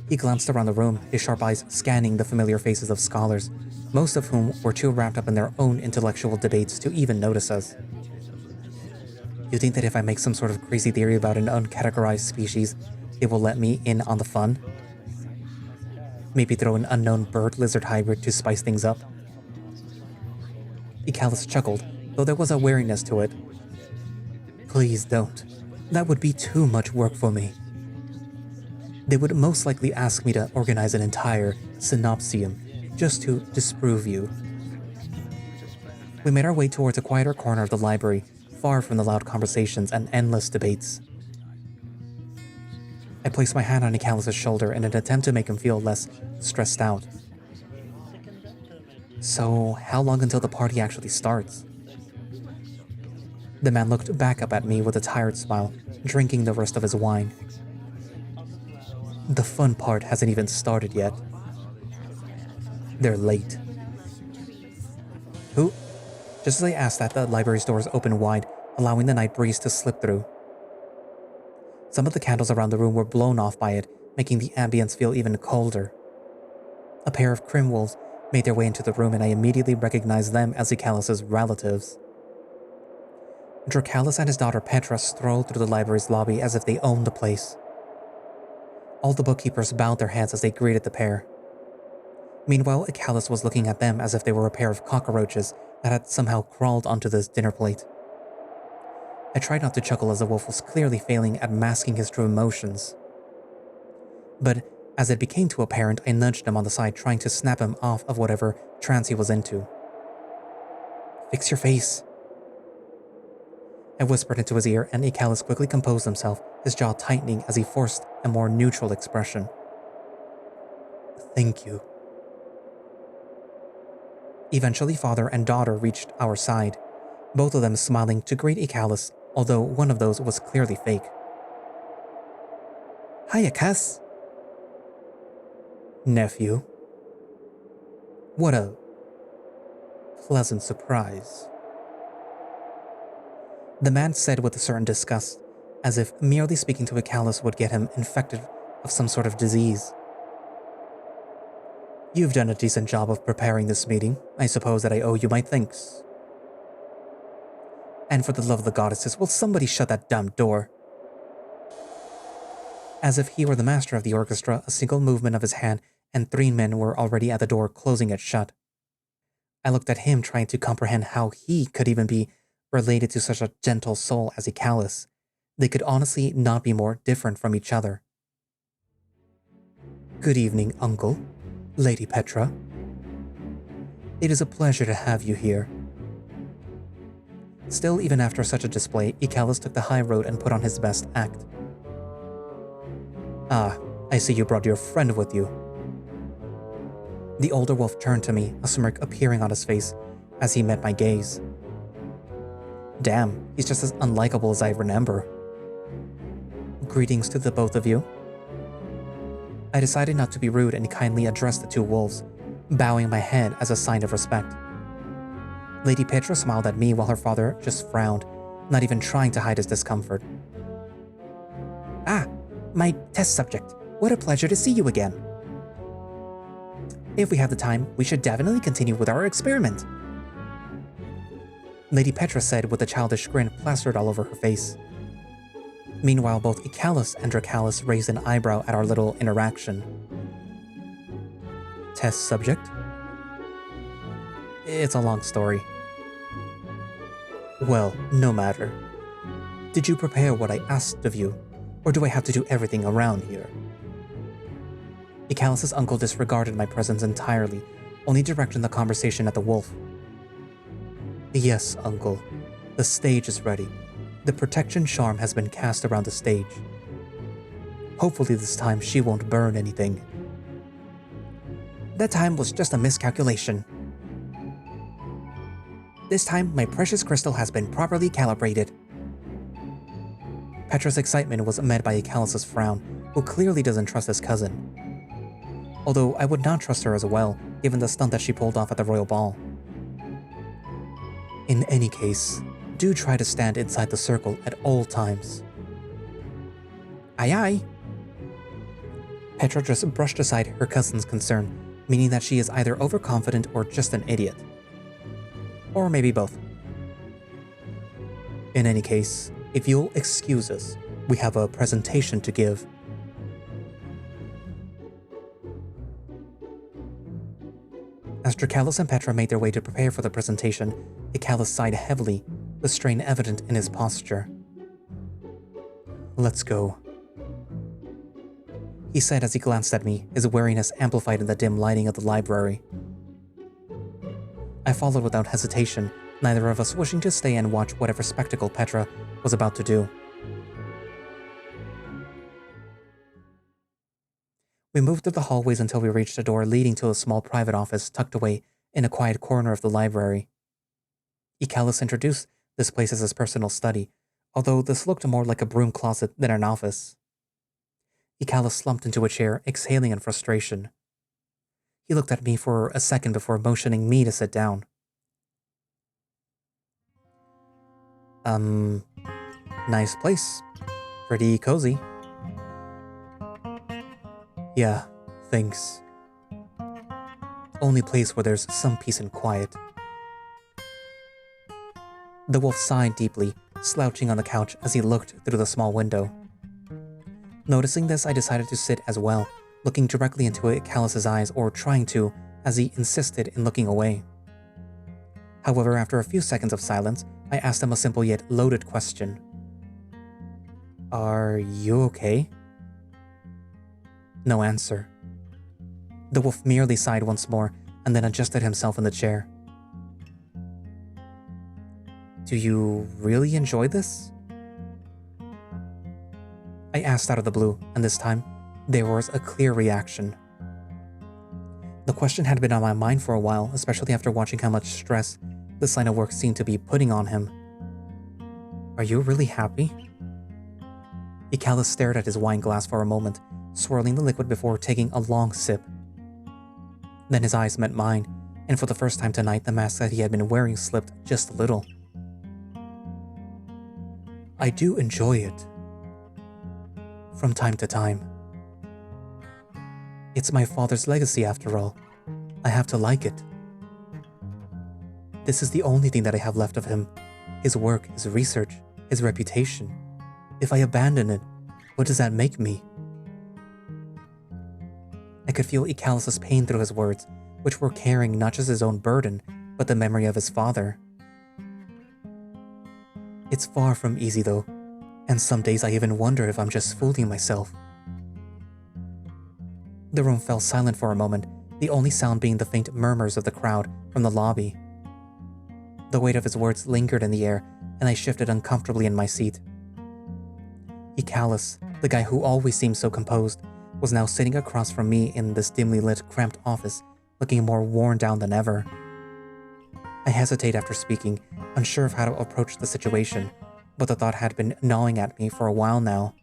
He glanced around the room, his sharp eyes scanning the familiar faces of scholars, most of whom were too wrapped up in their own intellectual debates to even notice us. You think that if I make some sort of crazy theory about an uncategorized species, they will let me in on the fun? Maybe throw an unknown bird-lizard hybrid to spice things up? Ikalis chuckled, though there was a wariness to it. Please don't. That would be too much work for me. They would most likely ask me to organize an entire synopsium just to disprove you. We made our way towards a quieter corner of the library, far from the loud conversations and endless debates. I placed my hand on Ikalis' shoulder in an attempt to make him feel less stressed out. So, how long until the party actually starts? The man looked back up at me with a tired smile, drinking the rest of his wine. The fun part hasn't even started yet. They're late. Who? Just as I asked that, the library's doors opened wide, allowing the night breeze to slip through. Some of the candles around the room were blown off by it, making the ambience feel even colder. A pair of crim wolves made their way into the room, and I immediately recognized them as Ikalis' relatives. Dracalis and his daughter Petra strolled through the library's lobby as if they owned the place. All the bookkeepers bowed their heads as they greeted the pair. Meanwhile, Ikalis was looking at them as if they were a pair of cockroaches that had somehow crawled onto this dinner plate. I tried not to chuckle as the wolf was clearly failing at masking his true emotions. But as it became too apparent, I nudged him on the side, trying to snap him off of whatever trance he was into. Fix your face. I whispered into his ear, and Ikalis quickly composed himself, his jaw tightening as he forced a more neutral expression. Thank you. Eventually, father and daughter reached our side, both of them smiling to greet Ikalis, although one of those was clearly fake. Hiya, Cass. Nephew. What a pleasant surprise. The man said with a certain disgust, as if merely speaking to Ikalis would get him infected of some sort of disease. You've done a decent job of preparing this meeting. I suppose that I owe you my thanks. And for the love of the goddesses, will somebody shut that damn door? As if he were the master of the orchestra, a single movement of his hand and 3 men were already at the door, closing it shut. I looked at him, trying to comprehend how he could even be related to such a gentle soul as Ikalis. They could honestly not be more different from each other. Good evening, Uncle, Lady Petra. It is a pleasure to have you here. Still, even after such a display, Ikalis took the high road and put on his best act. Ah, I see you brought your friend with you. The older wolf turned to me, a smirk appearing on his face as he met my gaze. Damn, he's just as unlikable as I remember. Greetings to the both of you. I decided not to be rude and kindly addressed the two wolves, bowing my head as a sign of respect. Lady Petra smiled at me while her father just frowned, not even trying to hide his discomfort. "Ah, my test subject. What a pleasure to see you again. If we have the time, we should definitely continue with our experiment," Lady Petra said with a childish grin plastered all over her face. Meanwhile, both Ikalis and Dracalis raised an eyebrow at our little interaction. Test subject? It's a long story. Well, no matter. Did you prepare what I asked of you, or do I have to do everything around here? Ikalis' uncle disregarded my presence entirely, only directing the conversation at the wolf. Yes, uncle. The stage is ready. The protection charm has been cast around the stage. Hopefully this time she won't burn anything. That time was just a miscalculation. This time, my precious crystal has been properly calibrated. Petra's excitement was met by Ikalis' frown, who clearly doesn't trust his cousin. Although I would not trust her as well, given the stunt that she pulled off at the royal ball. In any case, do try to stand inside the circle at all times. Aye aye. Petra just brushed aside her cousin's concern, meaning that she is either overconfident or just an idiot. Or maybe both. In any case, if you'll excuse us, we have a presentation to give. As Dracalis and Petra made their way to prepare for the presentation, Ikalis sighed heavily, the strain evident in his posture. Let's go, he said as he glanced at me, his weariness amplified in the dim lighting of the library. I followed without hesitation, neither of us wishing to stay and watch whatever spectacle Petra was about to do. We moved through the hallways until we reached a door leading to a small private office tucked away in a quiet corner of the library. Ikalis introduced this place as his personal study, although this looked more like a broom closet than an office. Ikalis slumped into a chair, exhaling in frustration. He looked at me for a second before motioning me to sit down. Nice place. Pretty cozy. Yeah, thanks. Only place where there's some peace and quiet. The wolf sighed deeply, slouching on the couch as he looked through the small window. Noticing this, I decided to sit as well, looking directly into Ikalis' eyes, or trying to, as he insisted in looking away. However, after a few seconds of silence, I asked him a simple yet loaded question. Are you okay? No answer. The wolf merely sighed once more and then adjusted himself in the chair. Do you really enjoy this? I asked out of the blue, and this time, there was a clear reaction. The question had been on my mind for a while, especially after watching how much stress this line of work seemed to be putting on him. Are you really happy? Ikalis stared at his wine glass for a moment, swirling the liquid before taking a long sip. Then his eyes met mine, and for the first time tonight, the mask that he had been wearing slipped just a little. I do enjoy it. From time to time. It's my father's legacy after all. I have to like it. This is the only thing that I have left of him. His work, his research, his reputation. If I abandon it, what does that make me? I could feel Ikalis' pain through his words, which were carrying not just his own burden, but the memory of his father. It's far from easy though, and some days I even wonder if I'm just fooling myself. The room fell silent for a moment, the only sound being the faint murmurs of the crowd from the lobby. The weight of his words lingered in the air, and I shifted uncomfortably in my seat. Ikalis, the guy who always seemed so composed, was now sitting across from me in this dimly lit, cramped office, looking more worn down than ever. I hesitated after speaking, unsure of how to approach the situation, but the thought had been gnawing at me for a while now.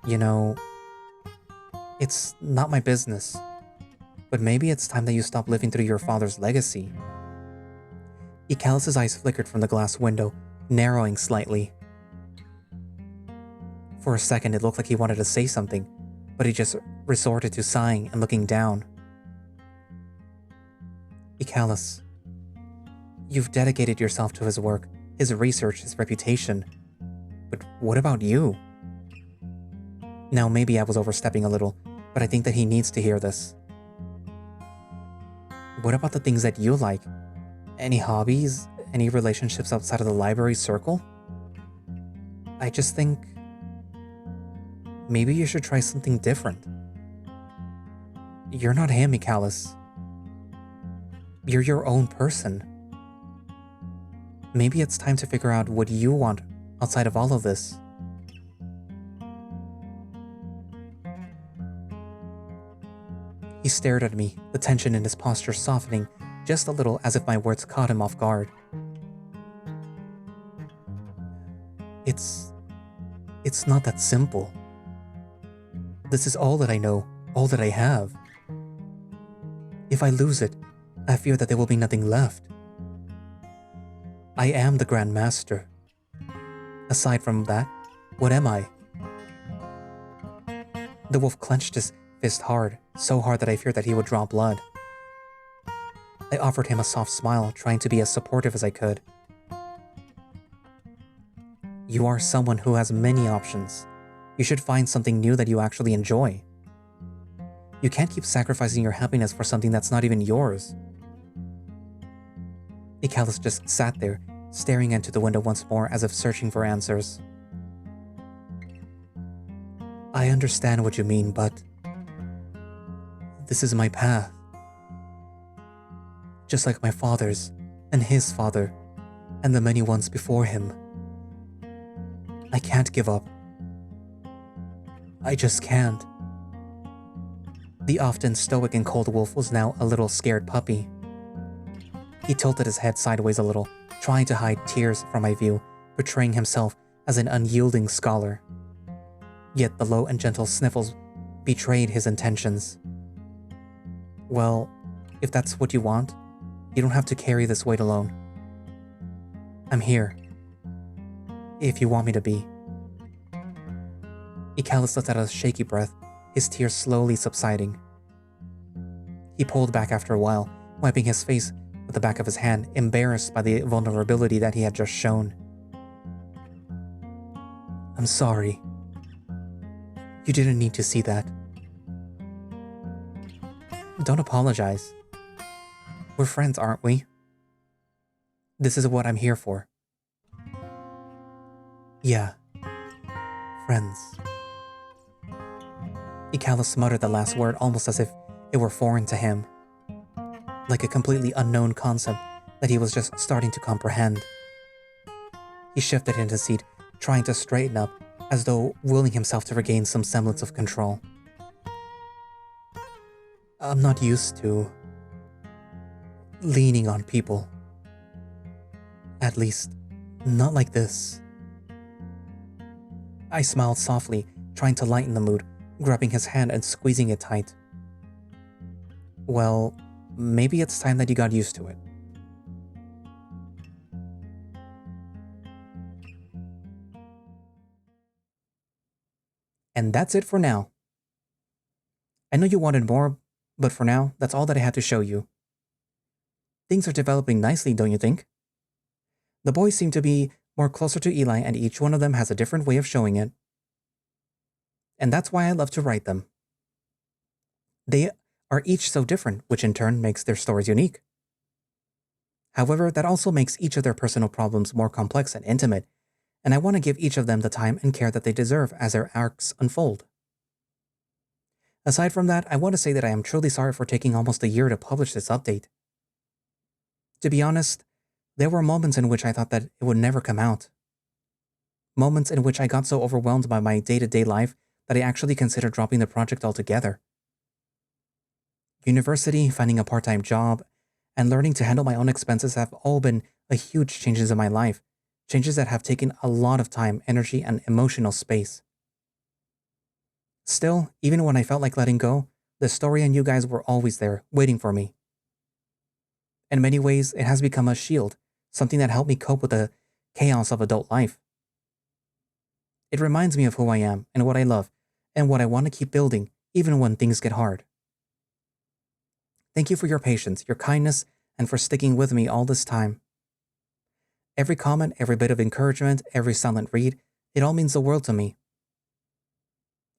You know, It's not my business. But maybe it's time that you stop living through your father's legacy. Ikalis' eyes flickered from the glass window, narrowing slightly. For a second, it looked like he wanted to say something, but he just resorted to sighing and looking down. Ikalis, you've dedicated yourself to his work, his research, his reputation. But what about you? Now, maybe I was overstepping a little, but I think that he needs to hear this. What about the things that you like? Any hobbies? Any relationships outside of the library circle? I just think maybe you should try something different. You're not him, Ikalis. You're your own person. Maybe it's time to figure out what you want outside of all of this. He stared at me, the tension in his posture softening just a little as if my words caught him off guard. It's not that simple. This is all that I know, all that I have. If I lose it, I fear that there will be nothing left. I am the Grand Master. Aside from that, what am I? The wolf clenched his fist hard, so hard that I feared that he would draw blood. I offered him a soft smile, trying to be as supportive as I could. You are someone who has many options. You should find something new that you actually enjoy. You can't keep sacrificing your happiness for something that's not even yours. Ikalis just sat there, staring into the window once more as if searching for answers. I understand what you mean, but this is my path. Just like my father's, and his father, and the many ones before him. I can't give up. I just can't. The often stoic and cold wolf was now a little scared puppy. He tilted his head sideways a little, trying to hide tears from my view, portraying himself as an unyielding scholar. Yet the low and gentle sniffles betrayed his intentions. Well, if that's what you want, you don't have to carry this weight alone. I'm here. If you want me to be. Ikalis let out a shaky breath, his tears slowly subsiding. He pulled back after a while, wiping his face with the back of his hand, embarrassed by the vulnerability that he had just shown. I'm sorry. You didn't need to see that. Don't apologize. We're friends, aren't we? This is what I'm here for. Yeah. Friends. Ikalis muttered the last word almost as if it were foreign to him. Like a completely unknown concept that he was just starting to comprehend. He shifted in his seat, trying to straighten up, as though willing himself to regain some semblance of control. I'm not used to leaning on people. At least, not like this. I smiled softly, trying to lighten the mood, grabbing his hand and squeezing it tight. Well, maybe it's time that you got used to it. And that's it for now. I know you wanted more, but for now, that's all that I had to show you. Things are developing nicely, don't you think? The boys seem to be more closer to Ehlly, and each one of them has a different way of showing it. And that's why I love to write them. They are each so different, which in turn makes their stories unique. However, that also makes each of their personal problems more complex and intimate, and I want to give each of them the time and care that they deserve as their arcs unfold. Aside from that, I want to say that I am truly sorry for taking almost a year to publish this update. To be honest, there were moments in which I thought that it would never come out. Moments in which I got so overwhelmed by my day-to-day life that I actually considered dropping the project altogether. University, finding a part-time job, and learning to handle my own expenses have all been huge changes in my life, changes that have taken a lot of time, energy, and emotional space. Still, even when I felt like letting go, the story and you guys were always there, waiting for me. In many ways, it has become a shield, something that helped me cope with the chaos of adult life. It reminds me of who I am and what I love and what I want to keep building, even when things get hard. Thank you for your patience, your kindness, and for sticking with me all this time. Every comment, every bit of encouragement, every silent read, it all means the world to me.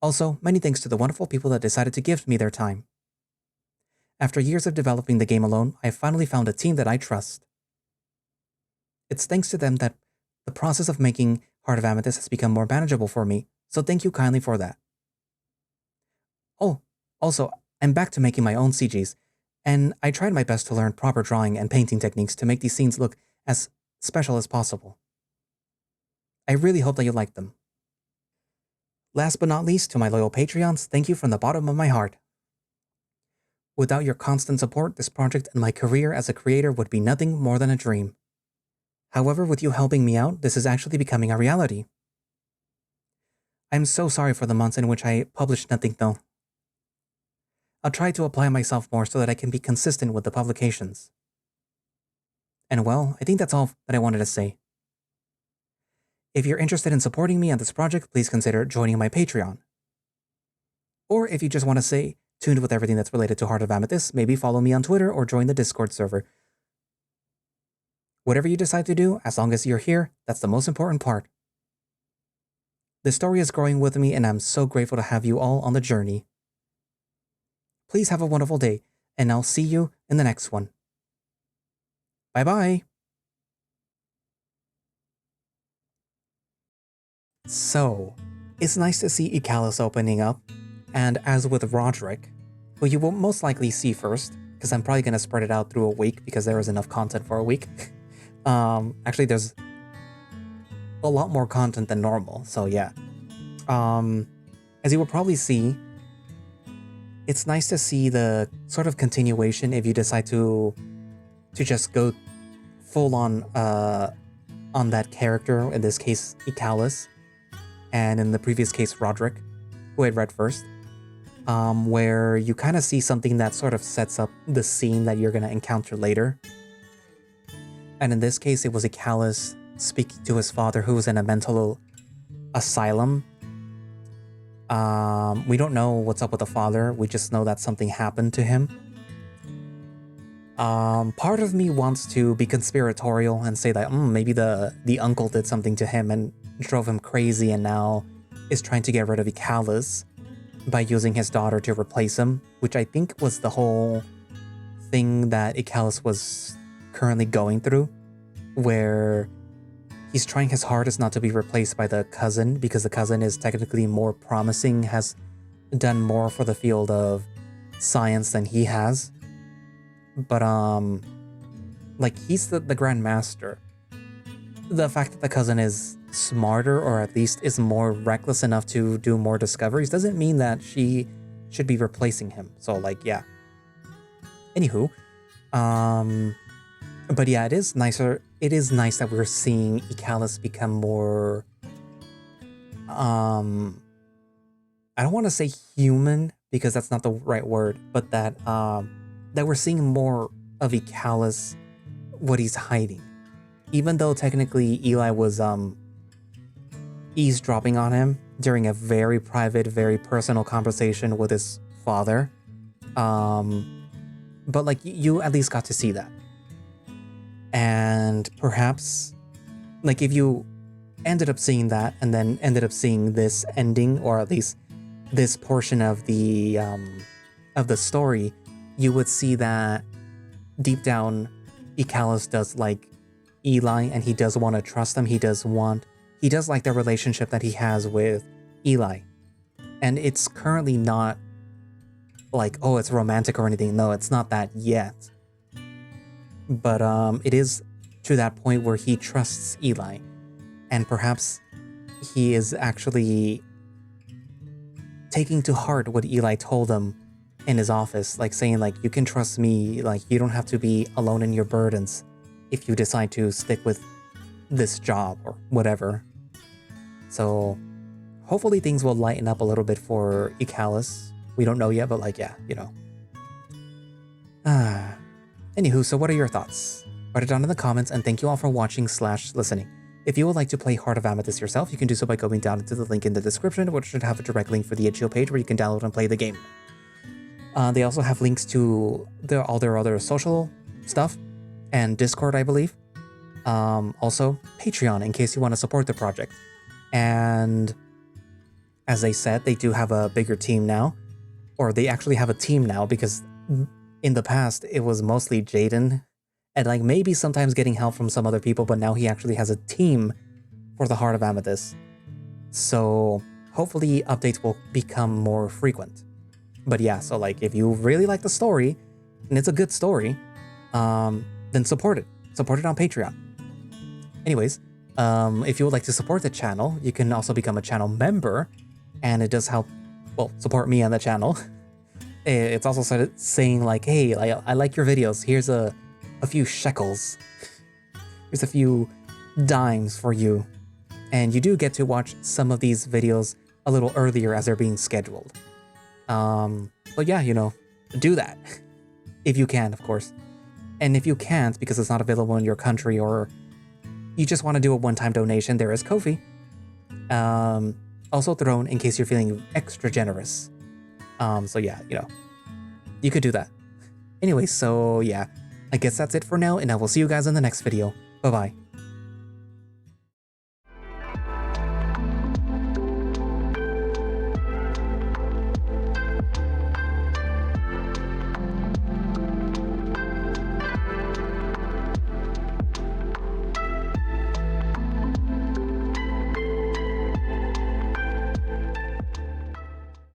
Also, many thanks to the wonderful people that decided to give me their time. After years of developing the game alone, I finally found a team that I trust. It's thanks to them that the process of making Heart of Amethyst has become more manageable for me, so thank you kindly for that. Oh, also, I'm back to making my own CGs, and I tried my best to learn proper drawing and painting techniques to make these scenes look as special as possible. I really hope that you like them. Last but not least, to my loyal Patreons, thank you from the bottom of my heart. Without your constant support, this project and my career as a creator would be nothing more than a dream. However, with you helping me out, this is actually becoming a reality. I'm so sorry for the months in which I published nothing though. I'll try to apply myself more so that I can be consistent with the publications. And well, I think that's all that I wanted to say. If you're interested in supporting me on this project, please consider joining my Patreon. Or if you just want to stay tuned with everything that's related to Heart of Amethyst, maybe follow me on Twitter or join the Discord server. Whatever you decide to do, as long as you're here, that's the most important part. The story is growing with me and I'm so grateful to have you all on the journey. Please have a wonderful day, and I'll see you in the next one. Bye-bye! So, it's nice to see Ikalis opening up, and as with Roderick, who you will most likely see first, because I'm probably going to spread it out through a week because there is enough content for a week. Actually, there's a lot more content than normal, so yeah. As you will probably see, it's nice to see the sort of continuation if you decide to just go full on that character, in this case Ikalis, and in the previous case Roderick, who I read first, where you kind of see something that sort of sets up the scene that you're going to encounter later. And in this case, it was Ikalis speaking to his father, who was in a mental asylum. We don't know what's up with the father. We just know that something happened to him. Part of me wants to be conspiratorial and say that maybe the uncle did something to him and drove him crazy and now is trying to get rid of Ikalis by using his daughter to replace him, which I think was the whole thing that Ikalis was currently going through, where he's trying his hardest not to be replaced by the cousin because the cousin is technically more promising, has done more for the field of science than he has. But, like, he's the Grand Master. The fact that the cousin is smarter, or at least is more reckless enough to do more discoveries, doesn't mean that she should be replacing him. So, like, yeah. Anywho, but yeah, it is nicer. It is nice that we're seeing Ikalis become more, I don't want to say human because that's not the right word, but that we're seeing more of Ikalis, what he's hiding. Even though technically Ehlly was eavesdropping on him during a very private, very personal conversation with his father. But like you at least got to see that. And perhaps, like, if you ended up seeing that and then ended up seeing this ending, or at least this portion of the story, you would see that deep down, Ikalis does like Ehlly, and he does want to trust him. He does like the relationship that he has with Ehlly. And it's currently not like, oh, it's romantic or anything. No, it's not that yet. But it is to that point where he trusts Ehlly, and perhaps he is actually taking to heart what Ehlly told him in his office, like saying, like, you can trust me, like, you don't have to be alone in your burdens if you decide to stick with this job or whatever. So hopefully things will lighten up a little bit for Ikalis. We don't know yet, but like, yeah, you know. Anywho, so what are your thoughts? Write it down in the comments, and thank you all for watching/listening. If you would like to play Heart of Amethyst yourself, you can do so by going down to the link in the description, which should have a direct link for the itch.io page where you can download and play the game. They also have links to all their other social stuff and Discord, I believe. Also, Patreon in case you want to support the project. And as they said, they do have a bigger team now, or they actually have a team now, because in the past it was mostly Jaden and like maybe sometimes getting help from some other people, but now he actually has a team for the Heart of Amethyst. So hopefully updates will become more frequent. But yeah, so like if you really like the story and it's a good story, then support it. Support it on Patreon. Anyways, if you would like to support the channel, you can also become a channel member, and it does help, well, support me on the channel. It's also saying like, hey, I like your videos. Here's a few shekels. Here's a few dimes for you. And you do get to watch some of these videos a little earlier as they're being scheduled. But yeah, you know, do that. If you can, of course. And if you can't, because it's not available in your country, or you just want to do a one-time donation, there is Ko-fi. Also thrown in case you're feeling extra generous. So yeah, you know, you could do that. Anyway, so yeah, I guess that's it for now, and I will see you guys in the next video. Bye-bye.